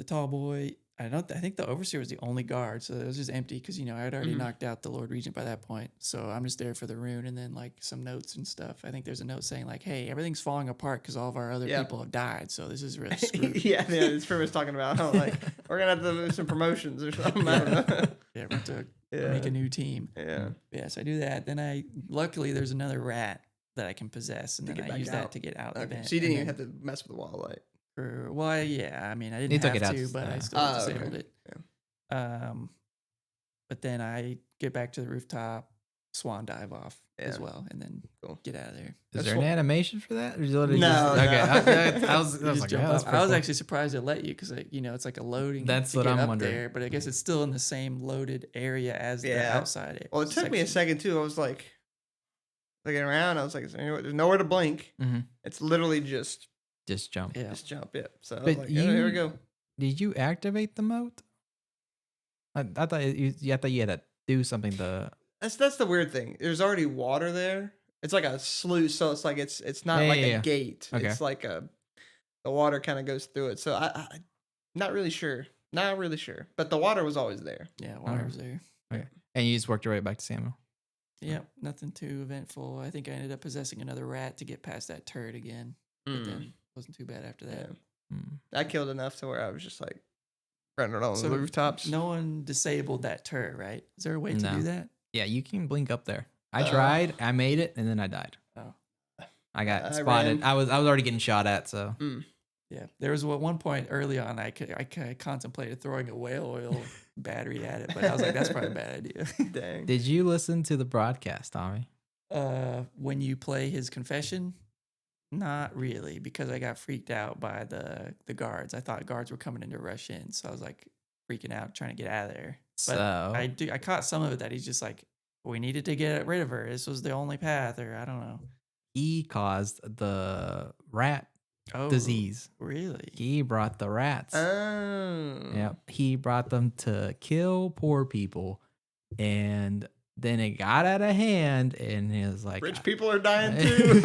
[SPEAKER 1] tall boy. I think the overseer was the only guard, so it was just empty because I had already knocked out the Lord Regent by that point. So I'm just there for the rune and then like some notes and stuff. I think there's a note saying like, "Hey, everything's falling apart because all of our other people have died, so this is really screwed."
[SPEAKER 2] yeah, it's pretty much talking about how like we're gonna have to do some promotions or something. I don't know.
[SPEAKER 1] Yeah, we have to make a new team.
[SPEAKER 2] Yeah.
[SPEAKER 1] So I do that. Then luckily there's another rat that I can possess, and then I use that to get out the
[SPEAKER 2] Okay.
[SPEAKER 1] vent.
[SPEAKER 2] So you didn't even have to mess with the wall of light.
[SPEAKER 1] Well, yeah. I mean, I
[SPEAKER 3] He
[SPEAKER 1] didn't
[SPEAKER 3] took
[SPEAKER 1] have
[SPEAKER 3] it out
[SPEAKER 1] to,
[SPEAKER 3] to-
[SPEAKER 1] but I
[SPEAKER 3] yeah.
[SPEAKER 1] still disabled it.
[SPEAKER 2] Yeah.
[SPEAKER 1] But then I get back to the rooftop, swan dive off as well, and then get out of there.
[SPEAKER 3] Is there an animation for that? Or is it literally
[SPEAKER 2] No,
[SPEAKER 3] just, okay.
[SPEAKER 2] no.
[SPEAKER 3] I was
[SPEAKER 1] Just
[SPEAKER 3] like,
[SPEAKER 1] jump
[SPEAKER 3] yeah, that's
[SPEAKER 1] up. I
[SPEAKER 3] pretty
[SPEAKER 1] was
[SPEAKER 3] cool.
[SPEAKER 1] actually surprised it let you because it's like a loading.
[SPEAKER 3] That's
[SPEAKER 1] to
[SPEAKER 3] what
[SPEAKER 1] get
[SPEAKER 3] I'm
[SPEAKER 1] up
[SPEAKER 3] wondering.
[SPEAKER 1] there, but I guess it's still in the same loaded area as the outside.
[SPEAKER 2] Well, it took me a second too. I was like looking around. I was like, there's nowhere to blink.
[SPEAKER 3] Mm-hmm.
[SPEAKER 2] It's literally just
[SPEAKER 3] jump.
[SPEAKER 1] Yeah.
[SPEAKER 2] just jump. Yeah. So I
[SPEAKER 3] But
[SPEAKER 2] was like, here we go.
[SPEAKER 3] Did you activate the moat? I thought you had to do something to.
[SPEAKER 2] That's the weird thing. There's already water there. It's like a sluice, so it's like it's not like a gate.
[SPEAKER 3] Okay.
[SPEAKER 2] It's like the water kind of goes through it. So I not really sure. Not really sure. But the water was always there.
[SPEAKER 1] Yeah, water was there.
[SPEAKER 3] Okay. And you just worked your way back to Samuel.
[SPEAKER 1] Yep, nothing too eventful. I think I ended up possessing another rat to get past that turret again, but then it wasn't too bad after that.
[SPEAKER 2] Yeah. I killed enough to where I was just like running on
[SPEAKER 1] So
[SPEAKER 2] the rooftops.
[SPEAKER 1] No one disabled that turret, right? Is there a way to
[SPEAKER 3] No.
[SPEAKER 1] do that?
[SPEAKER 3] Yeah, you can blink up there. I tried, I made it, and then I died.
[SPEAKER 1] Oh.
[SPEAKER 3] I got
[SPEAKER 2] I
[SPEAKER 3] spotted.
[SPEAKER 2] ran.
[SPEAKER 3] I was already getting shot at. So
[SPEAKER 1] Yeah, there was one point early on I contemplated throwing a whale oil battery at it, but I was like, that's probably a bad idea.
[SPEAKER 2] Dang.
[SPEAKER 3] did you listen to the broadcast, Tommy?
[SPEAKER 1] When you play his confession, not really, because I got freaked out by the guards. I thought guards were coming in to rush in, so I was like freaking out, trying to get out of there. But
[SPEAKER 3] So
[SPEAKER 1] I caught some of it that he's just like, we needed to get rid of her. This was the only path, or I don't know.
[SPEAKER 3] he caused the rat
[SPEAKER 1] Oh,
[SPEAKER 3] disease.
[SPEAKER 1] really?
[SPEAKER 3] He brought the rats.
[SPEAKER 2] Oh.
[SPEAKER 3] Yep. He brought them to kill poor people. And then it got out of hand and he was like
[SPEAKER 2] Rich people are dying too.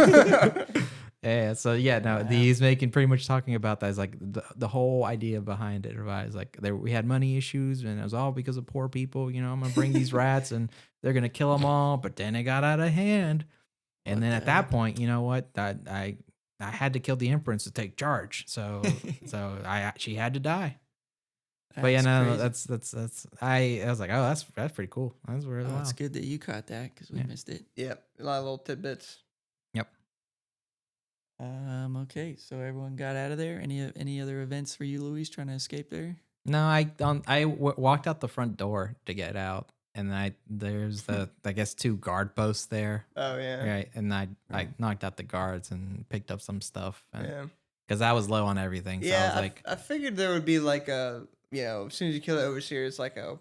[SPEAKER 3] yeah, so yeah, no,
[SPEAKER 1] Wow.
[SPEAKER 3] he's making pretty much talking about that. Is like the whole idea behind it, right? Is like we had money issues and it was all because of poor people. You know, I'm gonna bring these rats and they're gonna kill them all. But then it got out of hand. And
[SPEAKER 1] What
[SPEAKER 3] then
[SPEAKER 1] the
[SPEAKER 3] at that
[SPEAKER 1] heck?
[SPEAKER 3] point, you know what? I had to kill the empress to take charge. So she had to die. But yeah,
[SPEAKER 1] That's
[SPEAKER 3] no,
[SPEAKER 1] crazy.
[SPEAKER 3] that's I was like, oh, that's pretty cool. That's really
[SPEAKER 1] Oh,
[SPEAKER 3] wow.
[SPEAKER 1] it's good that you caught that because we
[SPEAKER 3] Yeah.
[SPEAKER 1] missed it.
[SPEAKER 2] Yep. A lot of little tidbits.
[SPEAKER 3] Yep.
[SPEAKER 1] Okay, so everyone got out of there. Any other events for you, Luis, trying to escape there?
[SPEAKER 3] No, walked out the front door to get out, and there's the I guess 2 guard posts there,
[SPEAKER 2] Oh yeah.
[SPEAKER 3] right? And I knocked out the guards and picked up some stuff,
[SPEAKER 2] Yeah.
[SPEAKER 3] because I was low on everything. So I
[SPEAKER 2] Yeah.
[SPEAKER 3] was like,
[SPEAKER 2] I figured there would be like a, as soon as you kill the overseer, it's like a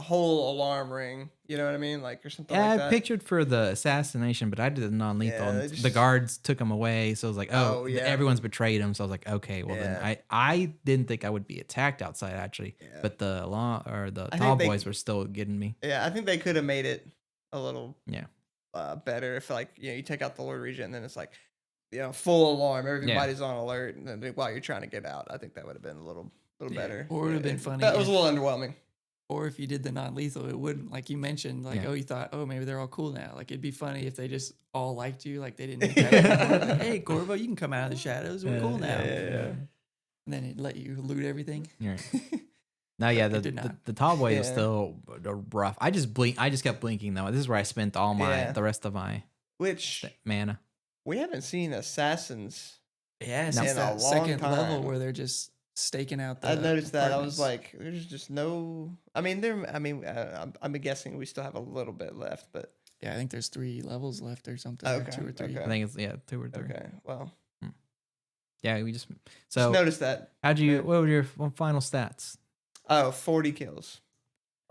[SPEAKER 2] whole alarm ring. You know what I mean? Like or something
[SPEAKER 3] yeah,
[SPEAKER 2] like
[SPEAKER 3] I
[SPEAKER 2] that.
[SPEAKER 3] pictured for the assassination, but I did the non-lethal.
[SPEAKER 2] Yeah,
[SPEAKER 3] and
[SPEAKER 2] they
[SPEAKER 3] the
[SPEAKER 2] just-
[SPEAKER 3] guards took him away, so I was like,
[SPEAKER 2] Oh, yeah.
[SPEAKER 3] everyone's betrayed him. So I was like, okay, well
[SPEAKER 2] Yeah.
[SPEAKER 3] then I didn't think I would be attacked outside actually,
[SPEAKER 2] Yeah.
[SPEAKER 3] but the
[SPEAKER 2] I
[SPEAKER 3] tall
[SPEAKER 2] think they-
[SPEAKER 3] boys were still getting me.
[SPEAKER 2] Yeah, I think they could have made it a little
[SPEAKER 3] Yeah.
[SPEAKER 2] Better if like you take out the Lord Regent and then it's like full alarm, everybody's on alert, and then while you're trying to get out, I think that would have been a little
[SPEAKER 1] Yeah,
[SPEAKER 2] better.
[SPEAKER 1] or it would have been funny
[SPEAKER 2] That was a
[SPEAKER 1] if-
[SPEAKER 2] little underwhelming.
[SPEAKER 1] Or if you did the non-lethal, it wouldn't, like you mentioned, like,
[SPEAKER 3] Yeah.
[SPEAKER 1] oh, you thought, oh, maybe they're all cool now. Like, it'd be funny if they just all liked you, like they didn't attack you. Like, hey, Corvo, you can come out of the shadows. We're cool now.
[SPEAKER 2] Yeah.
[SPEAKER 1] And then it'd let you loot everything.
[SPEAKER 3] Yeah. No, yeah,
[SPEAKER 1] It did not.
[SPEAKER 3] the tall boy was
[SPEAKER 2] Yeah.
[SPEAKER 3] still rough. I just kept blinking though. This is where I spent all
[SPEAKER 2] Yeah.
[SPEAKER 3] the rest of my
[SPEAKER 2] Which
[SPEAKER 3] mana.
[SPEAKER 2] we haven't seen assassins.
[SPEAKER 1] Yeah,
[SPEAKER 2] In
[SPEAKER 1] since
[SPEAKER 2] a
[SPEAKER 1] that
[SPEAKER 2] long
[SPEAKER 1] second level
[SPEAKER 2] time.
[SPEAKER 1] where they're just staking out the
[SPEAKER 2] I noticed that. I was
[SPEAKER 1] apartments.
[SPEAKER 2] like, there's just no. I mean, I'm guessing we still have a little bit left, but
[SPEAKER 1] Yeah, I think there's 3 levels left or something. Or
[SPEAKER 2] Okay,
[SPEAKER 1] 2 or 3.
[SPEAKER 2] okay.
[SPEAKER 3] I think it's 2 or 3.
[SPEAKER 2] okay. Well,
[SPEAKER 3] Yeah, we just
[SPEAKER 2] just noticed that.
[SPEAKER 3] how'd you?
[SPEAKER 2] Yeah.
[SPEAKER 3] What were your final stats?
[SPEAKER 2] Oh, 40 kills.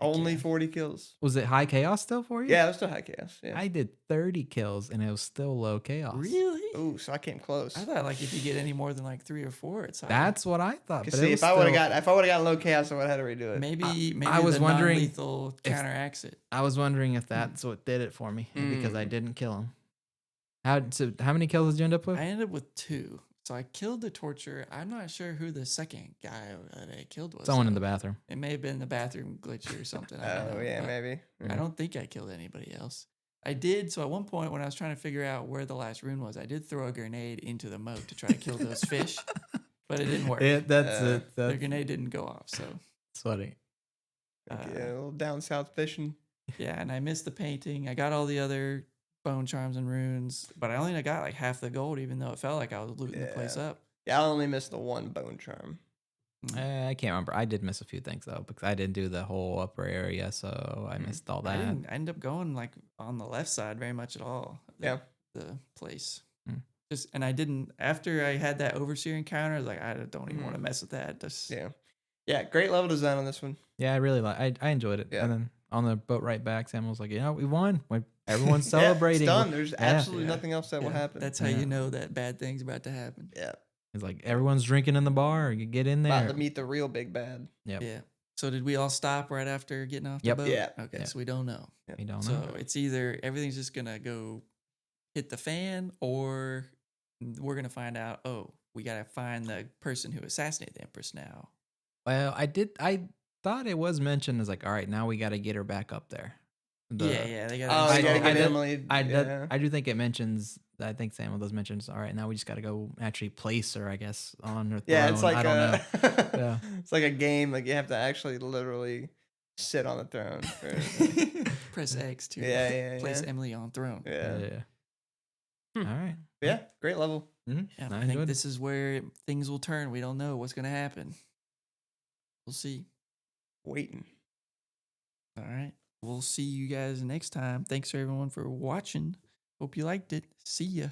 [SPEAKER 1] Heck
[SPEAKER 2] Only
[SPEAKER 1] yeah.
[SPEAKER 2] 40 kills.
[SPEAKER 3] Was it high chaos still for you?
[SPEAKER 2] Yeah, it was still high chaos. Yeah.
[SPEAKER 3] I did 30 kills and it was still low chaos.
[SPEAKER 1] Really?
[SPEAKER 2] Ooh, so I came close.
[SPEAKER 1] I thought like if you get any more than like 3 or 4, it's high.
[SPEAKER 3] That's what I thought.
[SPEAKER 2] Cause
[SPEAKER 3] But
[SPEAKER 2] see,
[SPEAKER 3] it was
[SPEAKER 2] if I would
[SPEAKER 3] still-
[SPEAKER 2] have gotten low chaos, I would have had to redo it.
[SPEAKER 1] maybe
[SPEAKER 3] I was
[SPEAKER 1] the
[SPEAKER 3] wondering
[SPEAKER 1] non-lethal
[SPEAKER 3] if-
[SPEAKER 1] counteracts it.
[SPEAKER 3] I was wondering if that's what did it for me because I
[SPEAKER 2] Mm.
[SPEAKER 3] didn't kill him. How many kills did you end up with?
[SPEAKER 1] I ended up with 2. So I killed the torturer. I'm not sure who the second guy that I killed was.
[SPEAKER 3] Someone in
[SPEAKER 1] though.
[SPEAKER 3] the bathroom.
[SPEAKER 1] It may have been the bathroom glitch or something. I don't
[SPEAKER 2] Oh
[SPEAKER 1] know,
[SPEAKER 2] yeah,
[SPEAKER 1] but
[SPEAKER 2] maybe.
[SPEAKER 1] I don't think I killed anybody else. I did. So at one point when I was trying to figure out where the last rune was, I did throw a grenade into the moat to try to kill those fish, but it didn't work.
[SPEAKER 3] That's
[SPEAKER 2] Uh,
[SPEAKER 3] it.
[SPEAKER 1] The
[SPEAKER 3] That's
[SPEAKER 1] grenade didn't go off. So
[SPEAKER 3] funny.
[SPEAKER 2] Okay, a little down south fishing.
[SPEAKER 1] yeah, and I missed the painting. I got all the other bone charms and runes, but I only got like half the gold, even though it felt like I was looting the place
[SPEAKER 2] Yeah.
[SPEAKER 1] up.
[SPEAKER 2] Yeah, I only missed the one bone charm.
[SPEAKER 3] I can't remember. I did miss a few things though because I didn't do the whole upper area, so I missed all
[SPEAKER 1] I
[SPEAKER 3] that.
[SPEAKER 1] didn't end up going like on the left side very much at all. The place.
[SPEAKER 3] Hmm.
[SPEAKER 1] Just and I didn't after I had that overseer encounter. I was like, I don't even want to mess with that. Just
[SPEAKER 2] Yeah, great level design on this one.
[SPEAKER 3] Yeah, I really I enjoyed it.
[SPEAKER 2] Yeah.
[SPEAKER 3] And then on the boat right back, Sam was like, we won. Everyone's
[SPEAKER 2] Yeah,
[SPEAKER 3] celebrating.
[SPEAKER 2] it's done. There's absolutely
[SPEAKER 1] Yeah.
[SPEAKER 2] nothing else that will
[SPEAKER 1] yeah,
[SPEAKER 2] happen.
[SPEAKER 1] That's how
[SPEAKER 3] Yeah.
[SPEAKER 1] you know that bad thing's about to happen.
[SPEAKER 2] yeah.
[SPEAKER 3] It's like everyone's drinking in the bar. You get in
[SPEAKER 2] About
[SPEAKER 3] there.
[SPEAKER 2] to meet the real big bad.
[SPEAKER 3] Yep.
[SPEAKER 1] Yeah. So did we all stop right after getting off
[SPEAKER 3] Yep.
[SPEAKER 1] the boat?
[SPEAKER 2] Yeah.
[SPEAKER 1] Okay.
[SPEAKER 3] Yeah.
[SPEAKER 1] So we don't know.
[SPEAKER 3] We don't
[SPEAKER 1] So
[SPEAKER 3] know.
[SPEAKER 1] it's either everything's just gonna go hit the fan, or we're gonna find out. Oh, we gotta find the person who assassinated the Empress now.
[SPEAKER 3] Well, I thought it was mentioned as like, all right, now we got to get her back up there.
[SPEAKER 1] Yeah, they gotta.
[SPEAKER 2] Oh, you gotta
[SPEAKER 1] install
[SPEAKER 2] get
[SPEAKER 1] her.
[SPEAKER 2] Emily.
[SPEAKER 3] I do think it mentions. I think Sam of those mentions. All right, now we just got to go actually place her. I guess on her throne.
[SPEAKER 2] Yeah, it's like
[SPEAKER 3] I don't know. Yeah.
[SPEAKER 2] It's like a game. Like you have to actually literally sit on the throne.
[SPEAKER 1] Press X to
[SPEAKER 2] Yeah,
[SPEAKER 1] place
[SPEAKER 2] yeah.
[SPEAKER 1] Emily on throne.
[SPEAKER 2] Yeah.
[SPEAKER 3] Yeah.
[SPEAKER 2] Hmm.
[SPEAKER 3] All right.
[SPEAKER 2] Yeah, great level.
[SPEAKER 3] Mhm.
[SPEAKER 1] Yeah,
[SPEAKER 3] I
[SPEAKER 1] I think
[SPEAKER 3] enjoyed it.
[SPEAKER 1] this is where things will turn. We don't know what's going to happen. We'll see.
[SPEAKER 2] Waiting.
[SPEAKER 1] All right. We'll see you guys next time. Thanks everyone for watching. Hope you liked it. See ya.